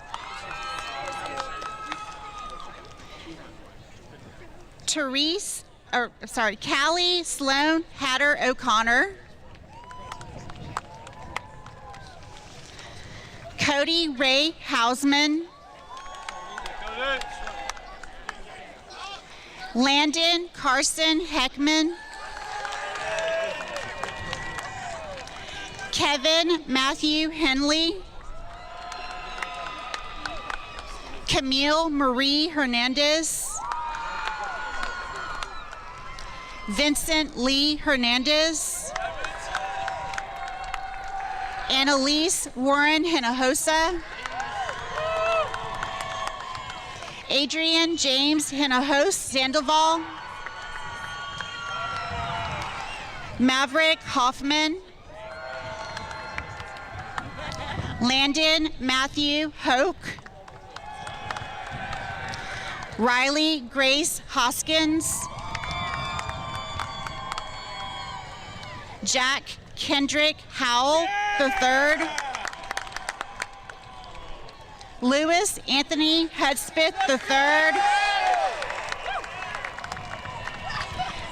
Callie Sloan Hatter O'Connor. Cody Ray Hausman. Landon Carson Heckman. Kevin Matthew Henley. Camille Marie Hernandez. Vincent Lee Hernandez, Annalise Warren Hinojosa, Adrian James Hinojos Sandoval, Maverick Hoffman, Landon Matthew Hoke, Riley Grace Hoskins, Jack Kendrick Howell III, Lewis Anthony Hudspeth III,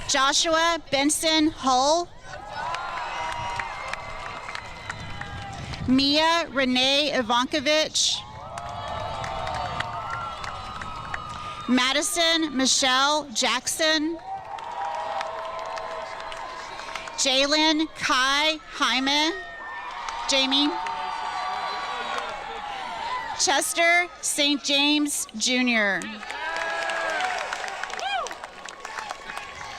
Joshua Benson Hull, Mia Renee Ivankovich, Madison Michelle Jackson, Jalen Kai Hyman, Jamie, Chester St. James Jr.,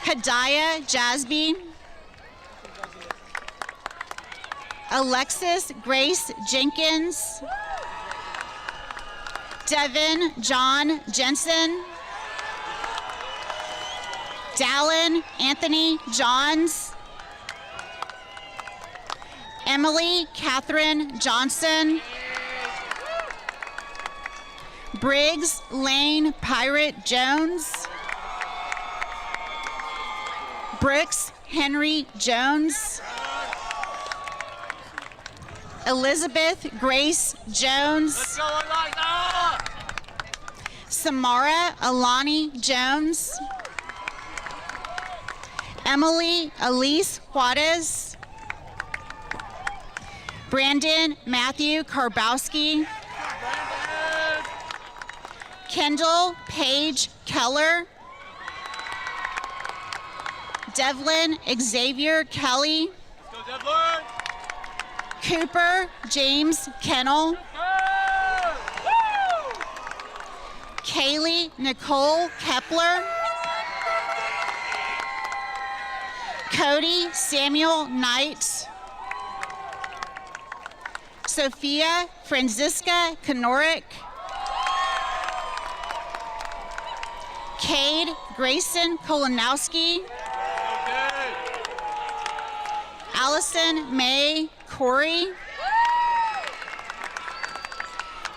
Hadiah Jasby, Alexis Grace Jenkins, Devin John Jensen, Dallin Anthony Johns, Emily Catherine Johnson, Briggs Lane Pirate Jones, Brooks Henry Jones, Elizabeth Grace Jones, Samara Alani Jones, Emily Elise Juarez, Brandon Matthew Karbowski, Kendall Paige Keller, Devlin Xavier Kelly, Cooper James Kennel, Kaylee Nicole Kepler, Cody Samuel Knight, Sophia Franziska Kanorik, Cade Grayson Kolonowski, Allison May Corey,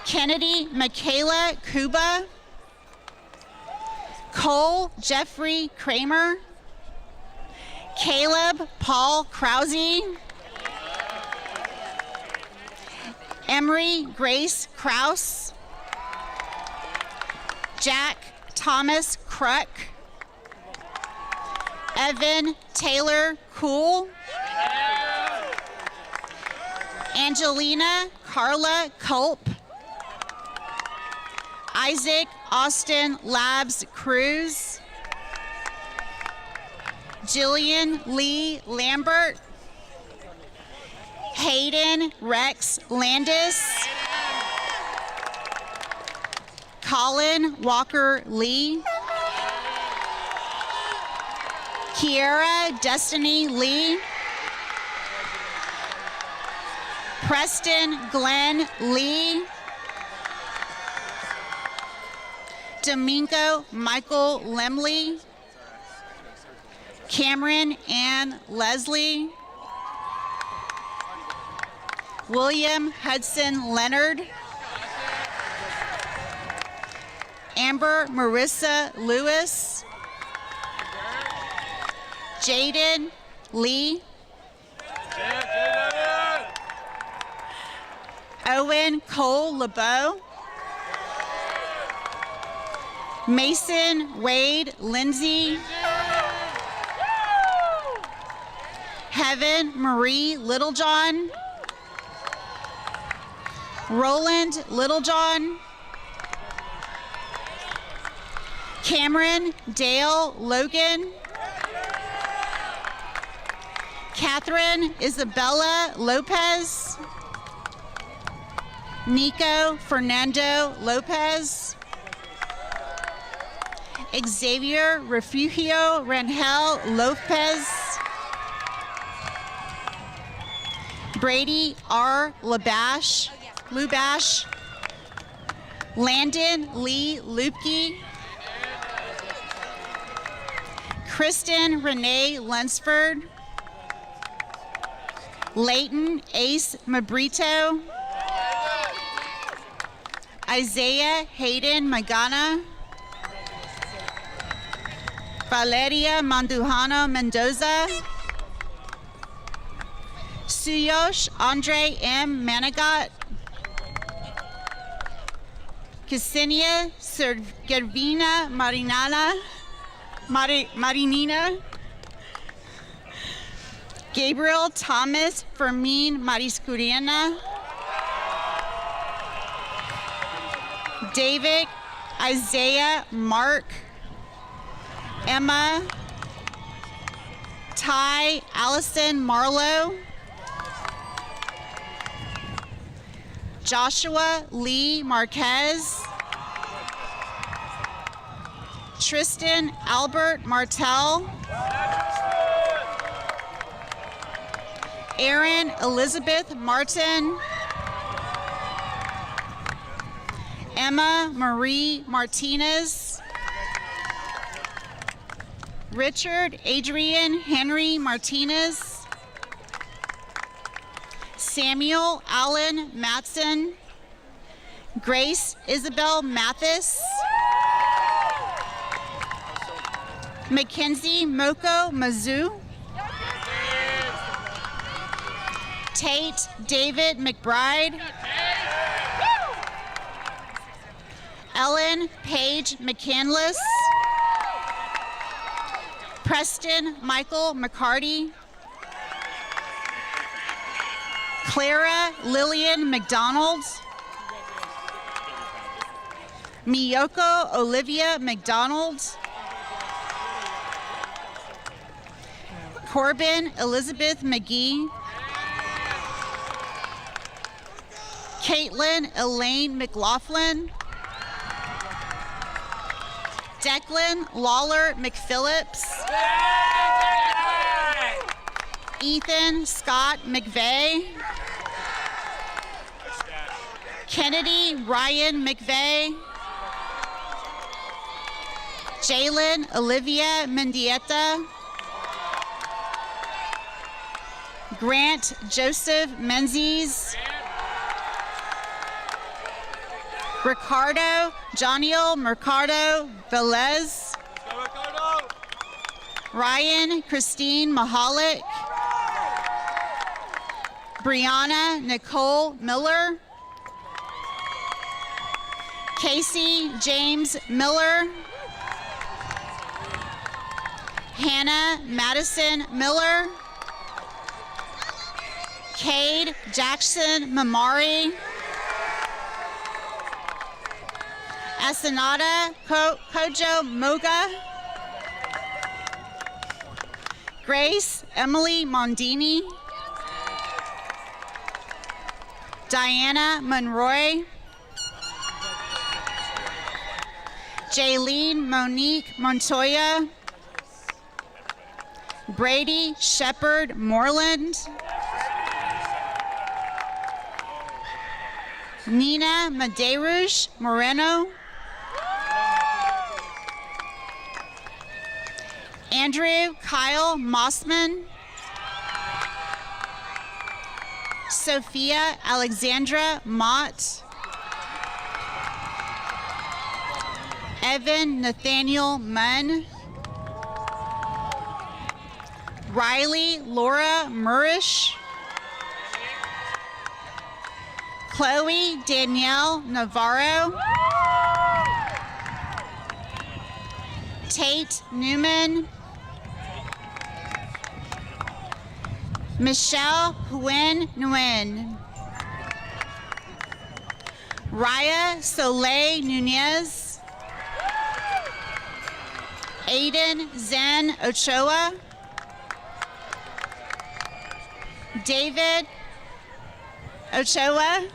Kennedy Michaela Kuba, Cole Jeffrey Kramer, Caleb Paul Krause, Emery Grace Kraus, Jack Thomas Kruk, Evan Taylor Cool, Angelina Carla Culp, Isaac Austin Labs Cruz, Jillian Lee Lambert, Hayden Rex Landis, Colin Walker Lee, Kiara Destiny Lee, Preston Glenn Lee, Domingo Michael Lemley, Cameron Ann Leslie, William Hudson Leonard, Amber Marissa Lewis, Jaden Lee, Owen Cole LeBeau, Mason Wade Lindsay, Heaven Marie Littlejohn, Roland Littlejohn, Cameron Dale Logan, Catherine Isabella Lopez, Nico Fernando Lopez, Xavier Refugio Rangel Lopez. Brady R. Lubash. Landon Lee Lupke. Kristen Renee Lunsford. Leighton Ace Mabrito. Isaiah Hayden Magana. Valeria Mandujano Mendoza. Suyosh Andre M. Manigat. Ksenia Sergevina Marinina. Gabriel Thomas Fermin Mariscuriana. David Isaiah Mark. Emma Ty Allison Marlowe. Joshua Lee Marquez. Tristan Albert Martell. Erin Elizabeth Martin. Emma Marie Martinez. Richard Adrian Henry Martinez. Samuel Allen Matson. Grace Isabel Mathis. Mackenzie Moko Mizzou. Tate David McBride. Ellen Paige McCandless. Preston Michael McCarty. Clara Lillian McDonald. Miyoko Olivia McDonald. Corbin Elizabeth McGee. Caitlin Elaine McLaughlin. Declan Lawler McPhillips. Ethan Scott McVeigh. Kennedy Ryan McVeigh. Jalen Olivia Mendieta. Grant Joseph Menzies. Ricardo Janiel Mercado Velez. Ryan Christine Mahalik. Brianna Nicole Miller. Casey James Miller. Hannah Madison Miller. Cade Jackson Mamari. Asanada Kojo Moga. Grace Emily Mondini. Diana Monroy. Jaylene Monique Montoya. Brady Shepard Moreland. Nina Madeirush Moreno. Andrew Kyle Mossman. Sophia Alexandra Mott. Evan Nathaniel Munn. Riley Laura Murish. Chloe Danielle Navarro. Tate Newman. Michelle Huen Nguyen. Raya Soleil Nunez. Aiden Zen Ochoa. David Ochoa.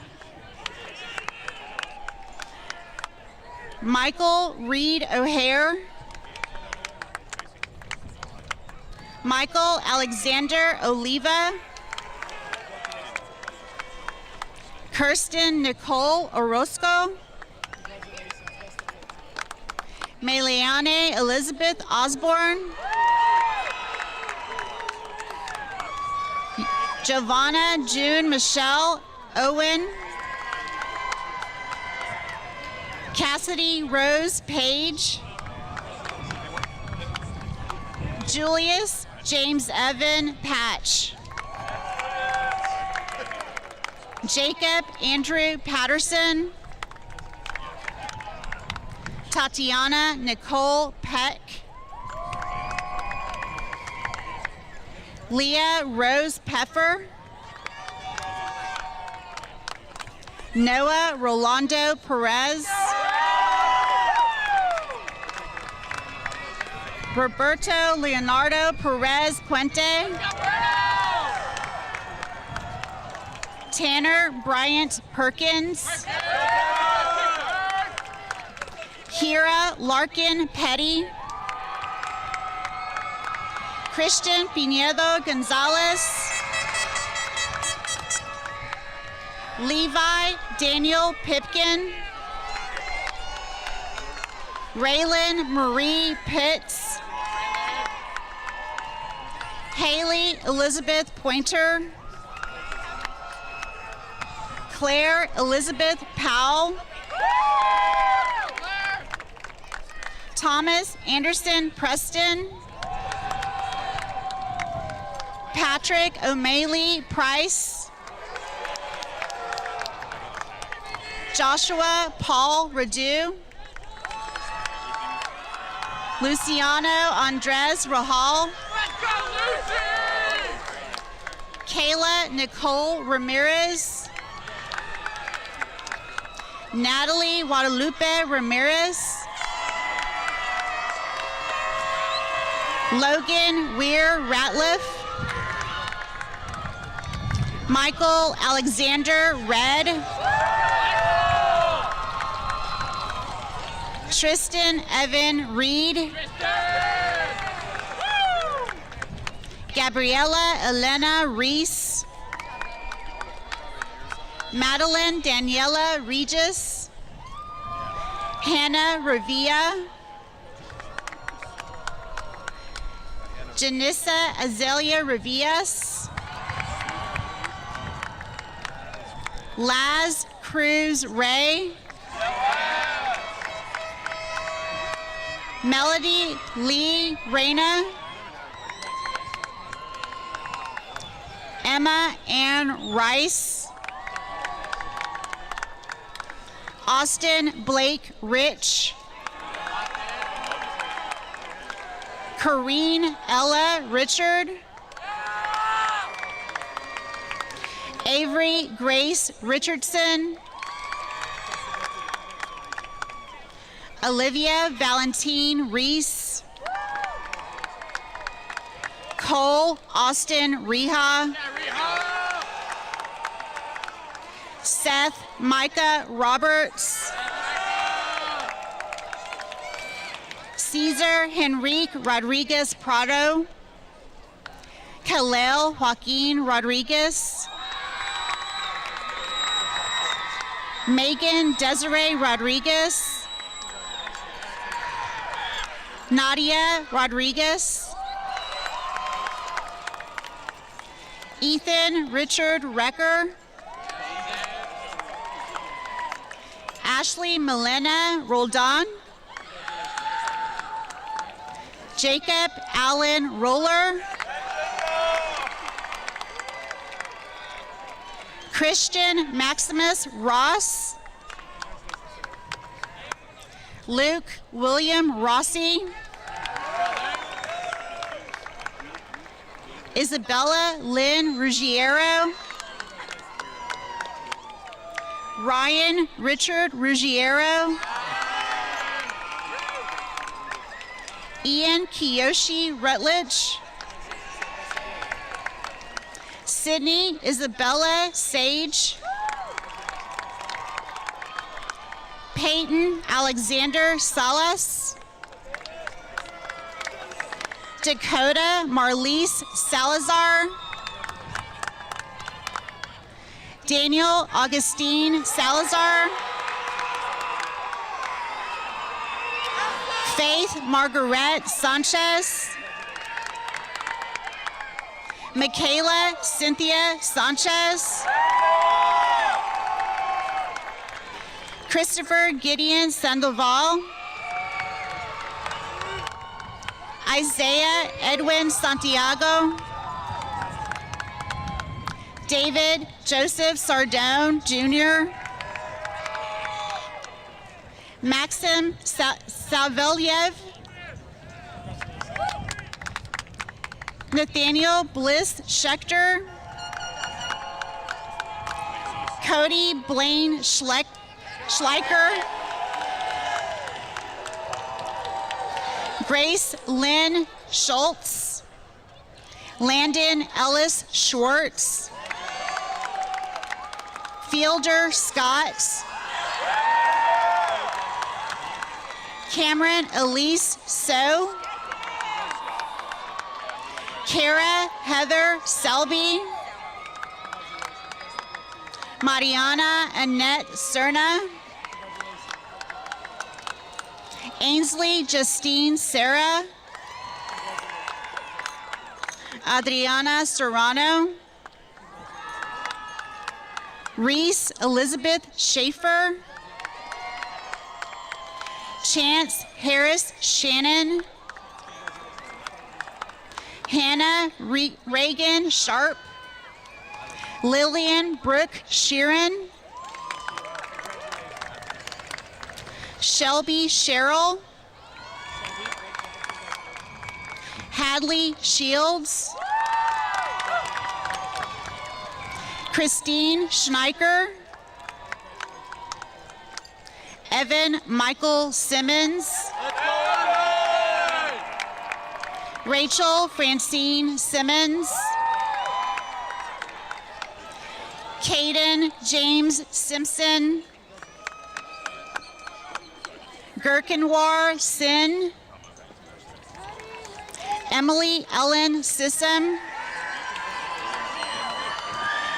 Michael Reed O'Hare. Michael Alexander Oliva. Kirsten Nicole Orozco. Meliane Elizabeth Osborne. Giovanna June Michelle Owen. Cassidy Rose Page. Julius James Evan Patch. Jacob Andrew Patterson. Tatiana Nicole Peck. Leah Rose Peffer. Noah Rolando Perez. Roberto Leonardo Perez Puente. Tanner Bryant Perkins. Kira Larkin Petty. Christian Pinedo Gonzalez. Levi Daniel Pipkin. Raylan Marie Pitts. Haley Elizabeth Pointer. Claire Elizabeth Powell. Thomas Anderson Preston. Patrick O'Malley Price. Joshua Paul Radu. Luciano Andres Rahal. Kayla Nicole Ramirez. Natalie Guadalupe Ramirez. Logan Weir Ratliff. Michael Alexander Red. Tristan Evan Reed. Gabriela Elena Reese. Madeline Daniela Regis. Hannah Revia. Janissa Azalea Revias. Laz Cruz Ray. Melody Lee Reyna. Emma Ann Rice. Austin Blake Rich. Corrine Ella Richard. Avery Grace Richardson. Olivia Valentine Reese. Cole Austin Reha. Seth Micah Roberts. Cesar Henrique Rodriguez Prado. Khalil Joaquin Rodriguez. Megan Desiree Rodriguez. Nadia Rodriguez. Ethan Richard Recker. Ashley Milena Roldan. Jacob Allen Roller. Christian Maximus Ross. Luke William Rossi. Isabella Lynn Ruggiero. Ryan Richard Ruggiero. Ian Kiyoshi Rutledge. Sydney Isabella Sage. Peyton Alexander Salas. Dakota Marlise Salazar. Daniel Augustine Salazar. Faith Margaret Sanchez. Michaela Cynthia Sanchez. Christopher Gideon Sandoval. Isaiah Edwin Santiago. David Joseph Sardone Jr. Maxim Savelyev. Nathaniel Bliss Schechter. Cody Blaine Schleicher. Grace Lynn Schultz. Landon Ellis Schwartz. Fielder Scott. Cameron Elise So. Kara Heather Selby. Mariana Annette Cerna. Ainsley Justine Sarah. Adriana Serrano. Reese Elizabeth Schaefer. Chance Harris Shannon. Hannah Reagan Sharp. Lillian Brooke Sheeran. Shelby Sherrill. Hadley Shields. Christine Schneiker. Evan Michael Simmons. Rachel Francine Simmons. Caden James Simpson. Gherkinwar Sin. Emily Ellen Sissom.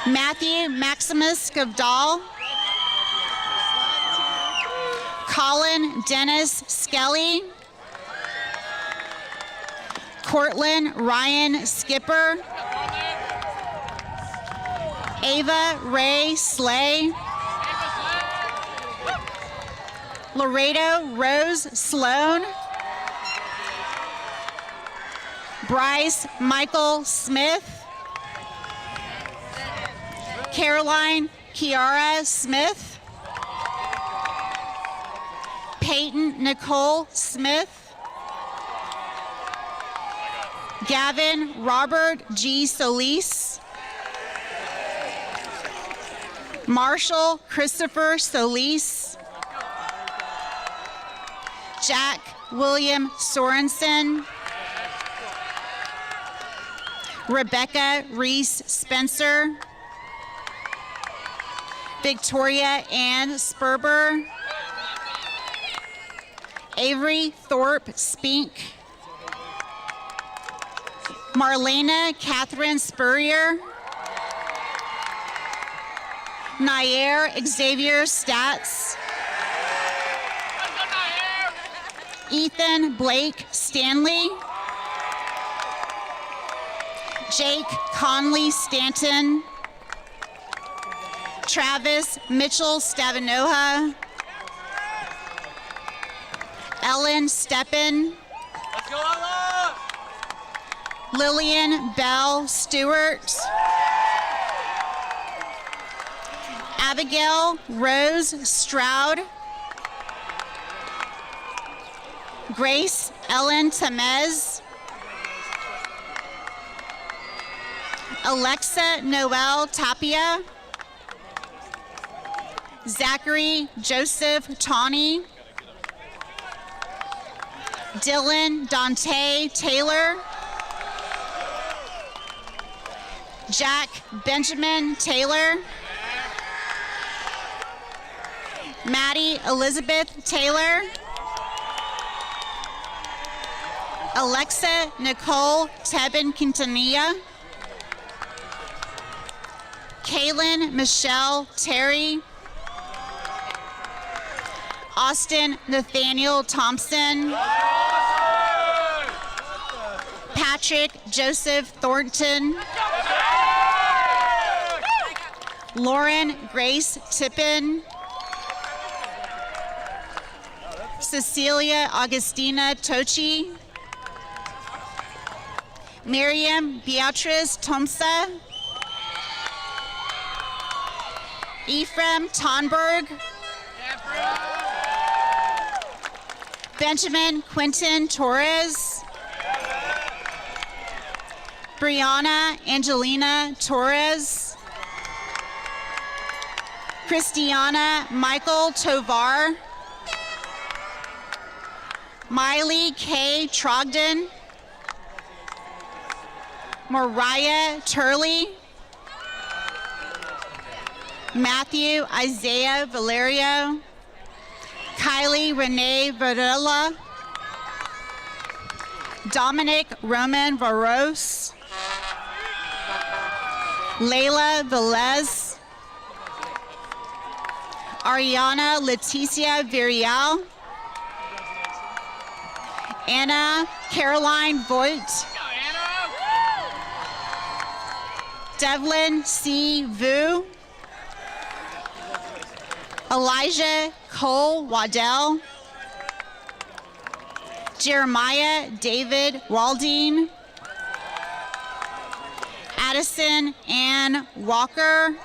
Matthew Maximus Gavdal. Colin Dennis Skelly. Cortland Ryan Skipper. Ava Ray Slay. Laredo Rose Sloan. Bryce Michael Smith. Caroline Kiara Smith. Peyton Nicole Smith. Gavin Robert G. Solis. Marshall Christopher Solis. Jack William Sorensen. Rebecca Reese Spencer. Victoria Ann Sperber. Avery Thorpe Spink. Marlena Catherine Spurrier. Nair Xavier Stats. Ethan Blake Stanley. Jake Conley Stanton. Travis Mitchell Stavinoha. Ellen Steppen. Lillian Bell Stewart. Abigail Rose Stroud. Grace Ellen Tamez. Alexa Noel Tapia. Zachary Joseph Tawney. Dylan Dante Taylor. Jack Benjamin Taylor. Maddie Elizabeth Taylor. Alexa Nicole Tebben Quintanilla. Kaylin Michelle Terry. Austin Nathaniel Thompson. Patrick Joseph Thornton. Lauren Grace Tippin. Cecilia Augustina Tochi. Miriam Beatrice Tomsa. Ephraim Tonberg. Benjamin Quinton Torres. Brianna Angelina Torres. Christiana Michael Tovar. Miley K. Trogdon. Mariah Turley. Matthew Isaiah Valerio. Kylie Renee Varela. Dominic Roman Varos. Layla Velez. Ariana Leticia Virial. Anna Caroline Voigt. Devlin C. Vu. Elijah Cole Waddell. Jeremiah David Waldine. Addison Ann Walker.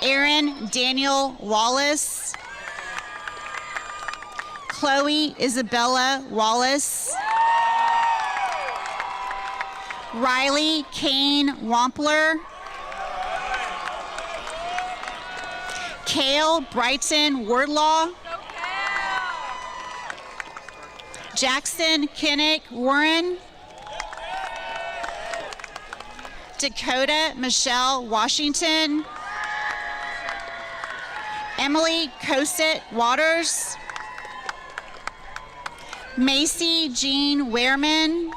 Aaron Daniel Wallace. Chloe Isabella Wallace. Riley Kane Wampler. Kale Brighton Wardlaw. Jackson Kinnick Warren. Dakota Michelle Washington. Emily Cosett Waters. Macy Jean Wehrman.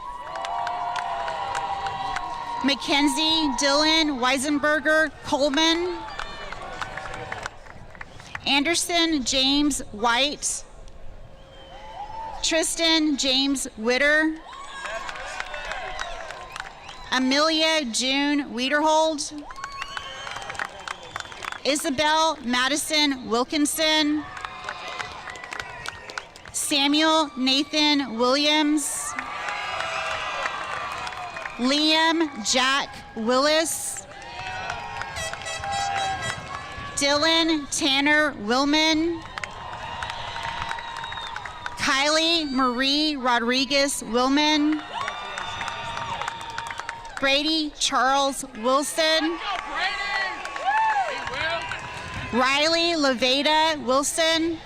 Mackenzie Dylan Weisenberger Coleman. Anderson James White. Tristan James Witter. Amelia June Wiederhold. Isabel Madison Wilkinson. Samuel Nathan Williams. Liam Jack Willis. Dylan Tanner Willman. Kylie Marie Rodriguez Willman. Brady Charles Wilson. Riley Levada Wilson.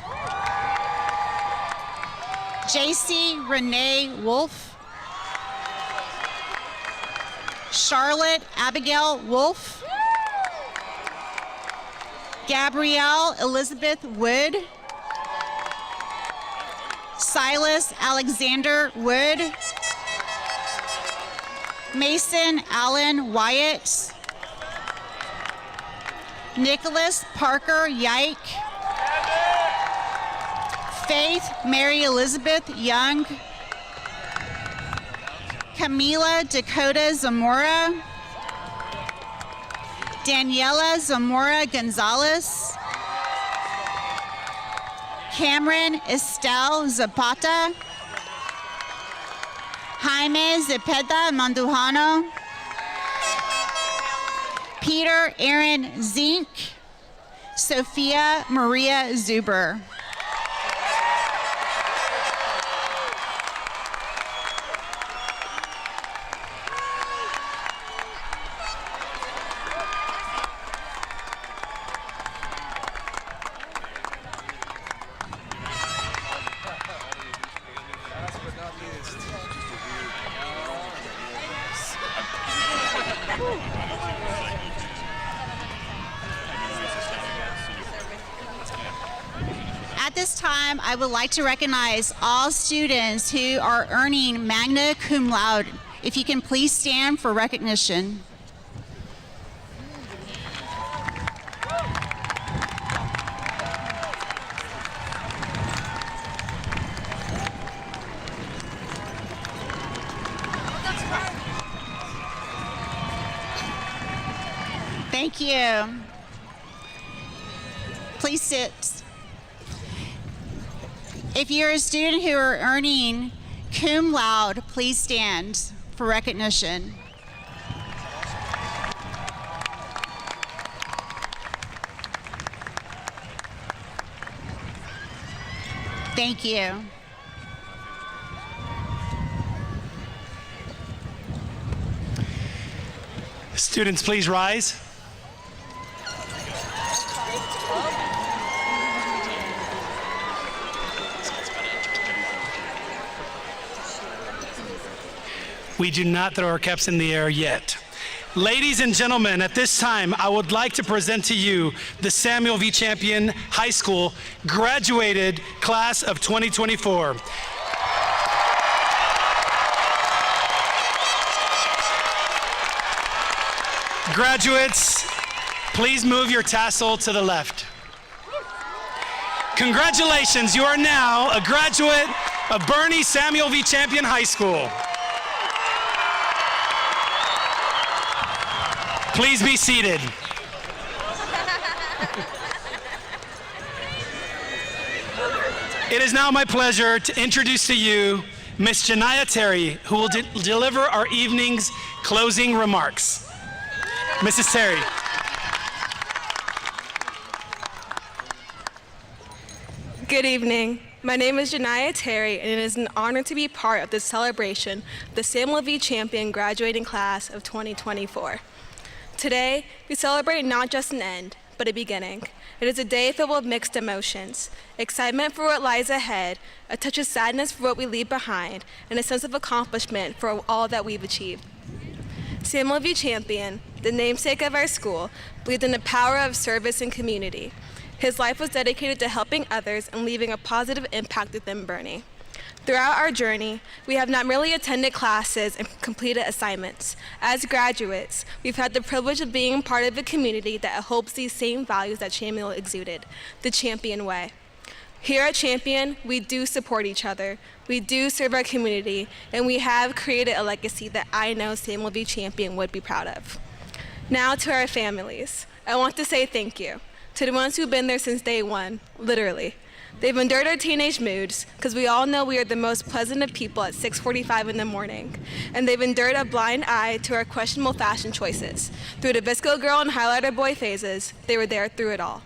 JC Renee Wolf. Charlotte Abigail Wolf. Gabrielle Elizabeth Wood. Silas Alexander Wood. Mason Allen Wyatt. Nicholas Parker Yike. Faith Mary Elizabeth Young. Camila Dakota Zamora. Daniela Zamora Gonzalez. Cameron Estelle Zapata. Jaime Zepeda Mandujano. Peter Aaron Zink. Sophia Maria Zuber. this time, I would like to recognize all students who are earning magna cum laude. If you can please stand for recognition. Thank you. Please sit. If you're a student who are earning cum laude, please stand for recognition. Thank you. Students, please rise. We do not throw our caps in the air yet. Ladies and gentlemen, at this time, I would like to present to you the Samuel V. Champion High School graduated class of 2024. Graduates, please move your tassel to the left. Congratulations, you are now a graduate of Boerne Samuel V. Champion High School. Please be seated. It is now my pleasure to introduce to you Ms. Janiyah Terry, who will deliver our evening's closing remarks. Mrs. Terry. Good evening. My name is Janiyah Terry, and it is an honor to be part of this celebration of the Samuel V. Champion graduating class of 2024. Today, we celebrate not just an end, but a beginning. It is a day filled with mixed emotions, excitement for what lies ahead, a touch of sadness for what we leave behind, and a sense of accomplishment for all that we've achieved. Samuel V. Champion, the namesake of our school, believed in the power of service and community. His life was dedicated to helping others and leaving a positive impact within Boerne. Throughout our journey, we have not merely attended classes and completed assignments. As graduates, we've had the privilege of being part of a community that holds these same values that Samuel exuded, the Champion way. Here at Champion, we do support each other, we do serve our community, and we have created a legacy that I know Samuel V. Champion would be proud of. Now to our families, I want to say thank you to the ones who've been there since day one, literally. They've endured our teenage moods, because we all know we are the most pleasant of people at 6:45 in the morning. And they've endured a blind eye to our questionable fashion choices. Through the Bisco Girl and Highlighter Boy phases, they were there through it all.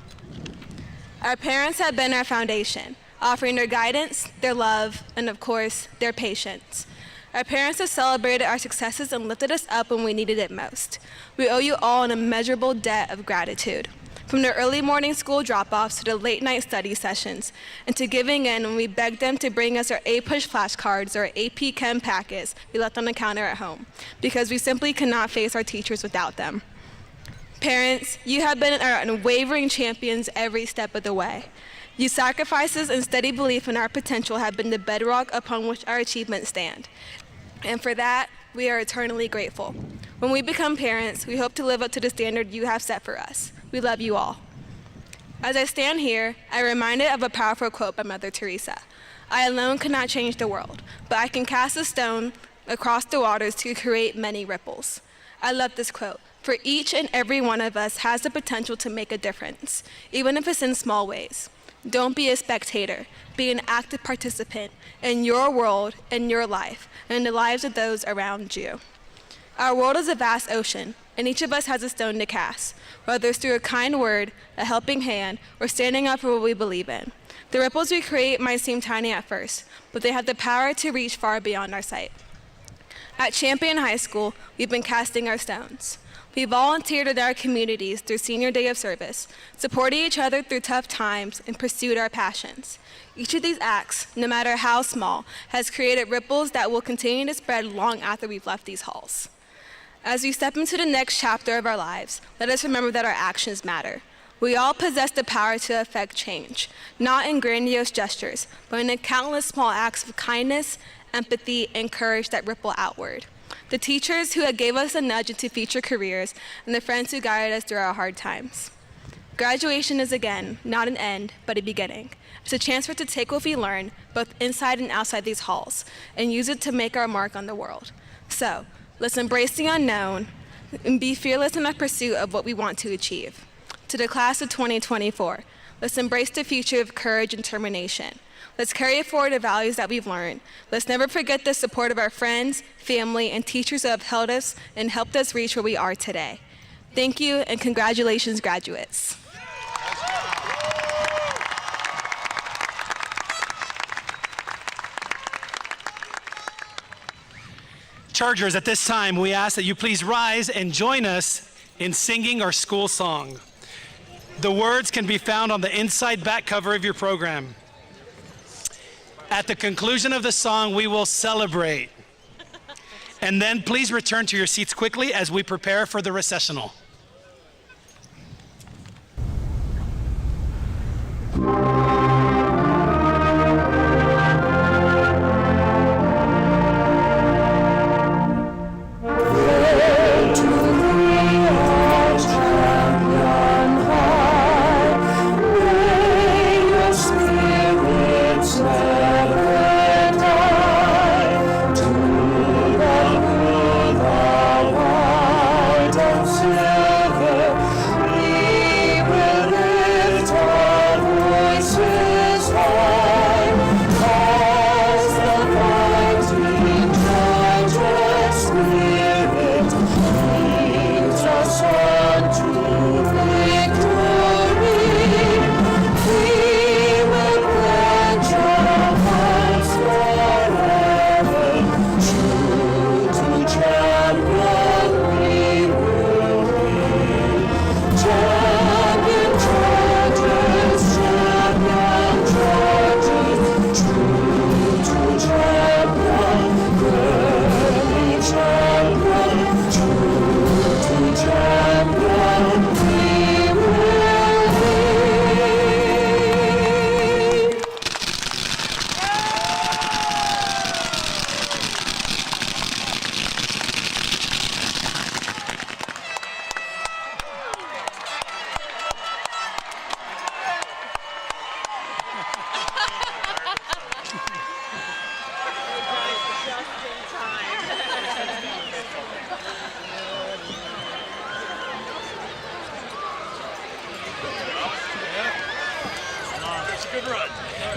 Our parents have been our foundation, offering their guidance, their love, and of course, their patience. Our parents have celebrated our successes and lifted us up when we needed it most. We owe you all an immeasurable debt of gratitude. From the early morning school drop-offs to the late night study sessions, and to giving in when we begged them to bring us our A-Push flashcards or AP Chem packets we left on the counter at home, because we simply could not face our teachers without them. Parents, you have been our unwavering champions every step of the way. Your sacrifices and steady belief in our potential have been the bedrock upon which our achievements stand. And for that, we are eternally grateful. When we become parents, we hope to live up to the standard you have set for us. We love you all. As I stand here, I'm reminded of a powerful quote by Mother Teresa. I alone cannot change the world, but I can cast a stone across the waters to create many ripples. I love this quote, for each and every one of us has the potential to make a difference, even if it's in small ways. Don't be a spectator, be an active participant in your world, in your life, and in the lives of those around you. Our world is a vast ocean, and each of us has a stone to cast, whether it's through a kind word, a helping hand, or standing up for what we believe in. The ripples we create might seem tiny at first, but they have the power to reach far beyond our sight. At Champion High School, we've been casting our stones. We volunteered in our communities through Senior Day of Service, supported each other through tough times, and pursued our passions. Each of these acts, no matter how small, has created ripples that will continue to spread long after we've left these halls. As we step into the next chapter of our lives, let us remember that our actions matter. We all possess the power to affect change, not in grandiose gestures, but in the countless small acts of kindness, empathy, and courage that ripple outward. The teachers who gave us a nudge into future careers, and the friends who guided us through our hard times. Graduation is again, not an end, but a beginning. It's a chance for us to take what we learn, both inside and outside these halls, and use it to make our mark on the world. So, let's embrace the unknown and be fearless in our pursuit of what we want to achieve. To the class of 2024, let's embrace the future with courage and determination. Let's carry forward the values that we've learned. Let's never forget the support of our friends, family, and teachers who have held us and helped us reach where we are today. Thank you, and congratulations, graduates. Chargers, at this time, we ask that you please rise and join us in singing our school song. The words can be found on the inside back cover of your program. At the conclusion of the song, we will celebrate. And then please return to your seats quickly as we prepare for the recessional.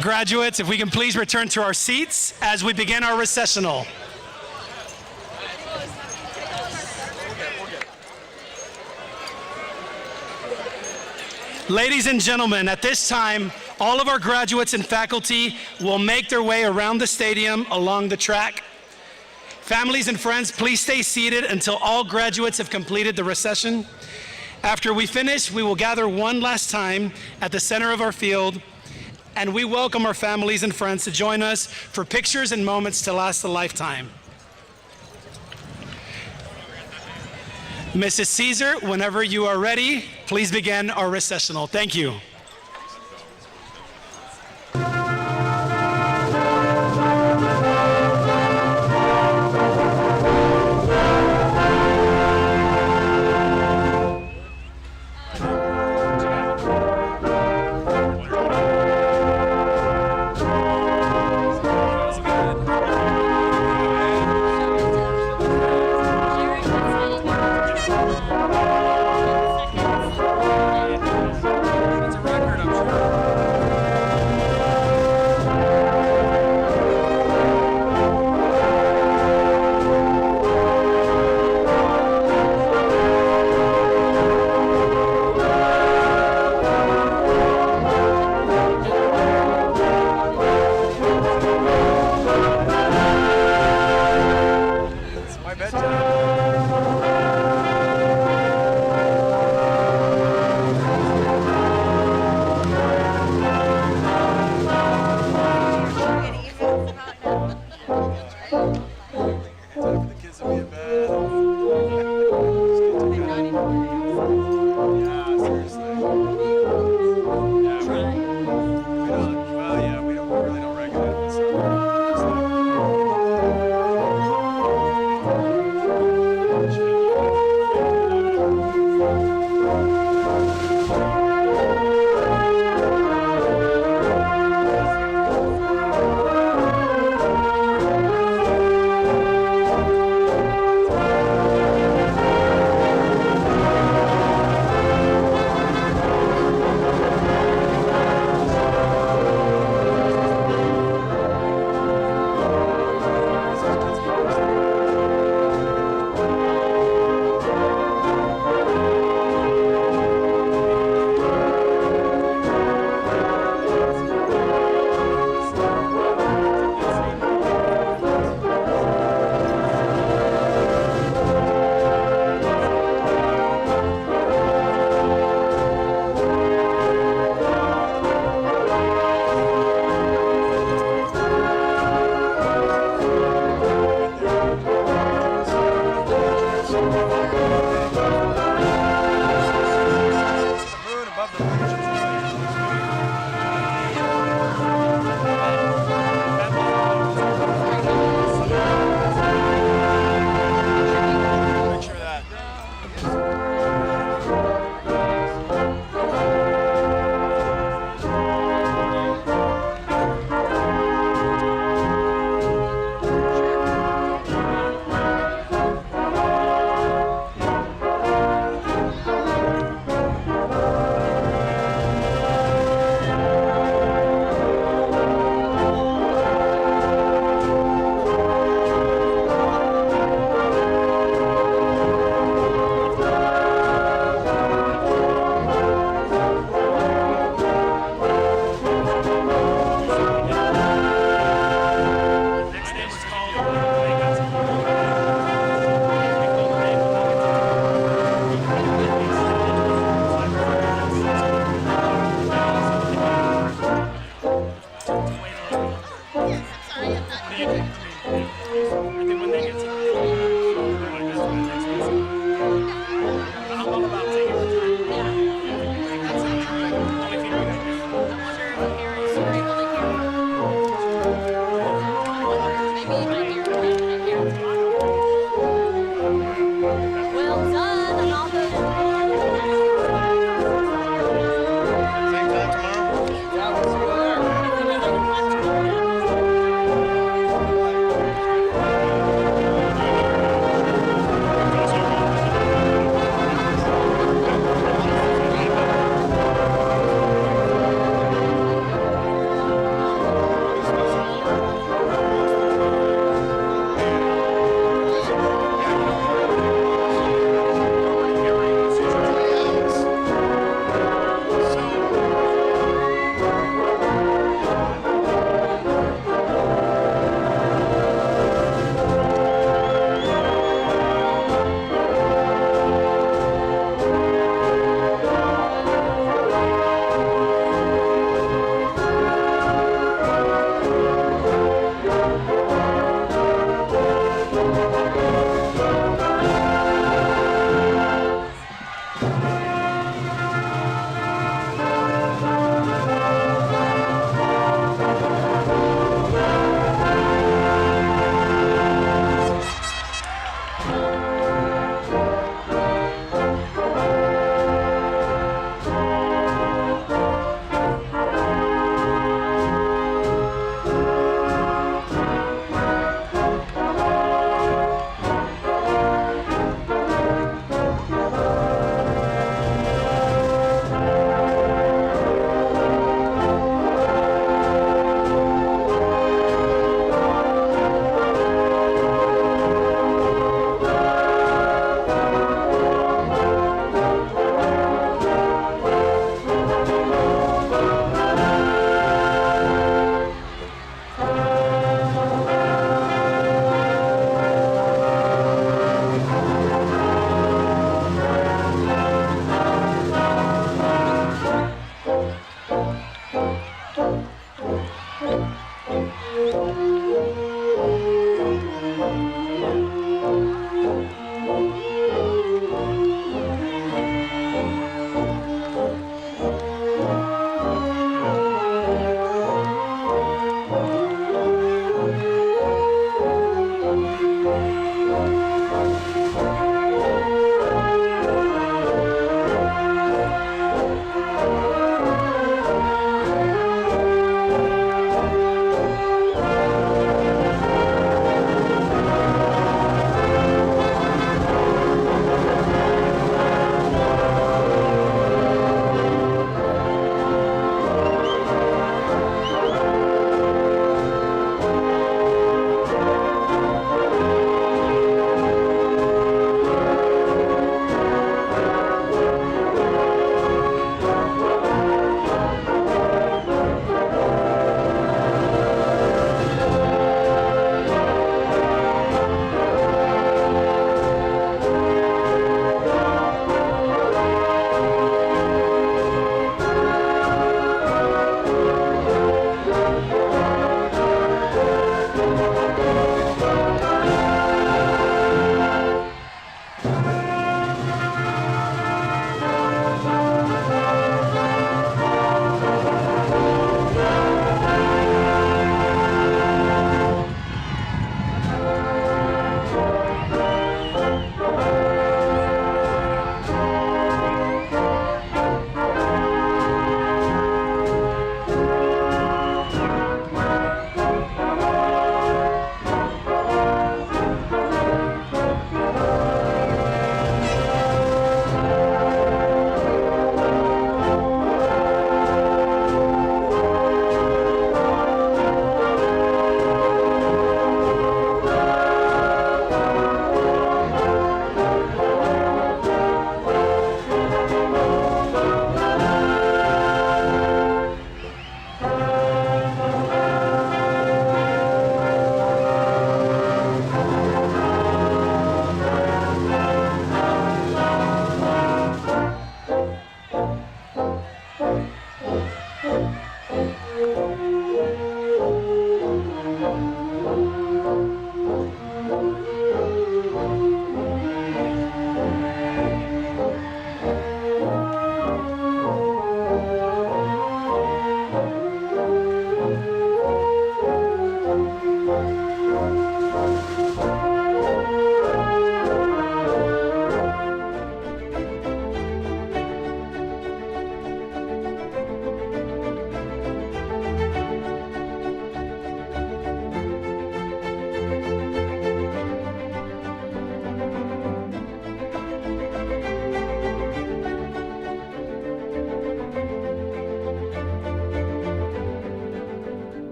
Graduates, if we can please return to our seats as we begin our recessional. Ladies and gentlemen, at this time, all of our graduates and faculty will make their way around the stadium along the track. Families and friends, please stay seated until all graduates have completed the recession. After we finish, we will gather one last time at the center of our field, and we welcome our families and friends to join us for pictures and moments to last a lifetime. Mrs. Caesar, whenever you are ready, please begin our recessional. Thank you.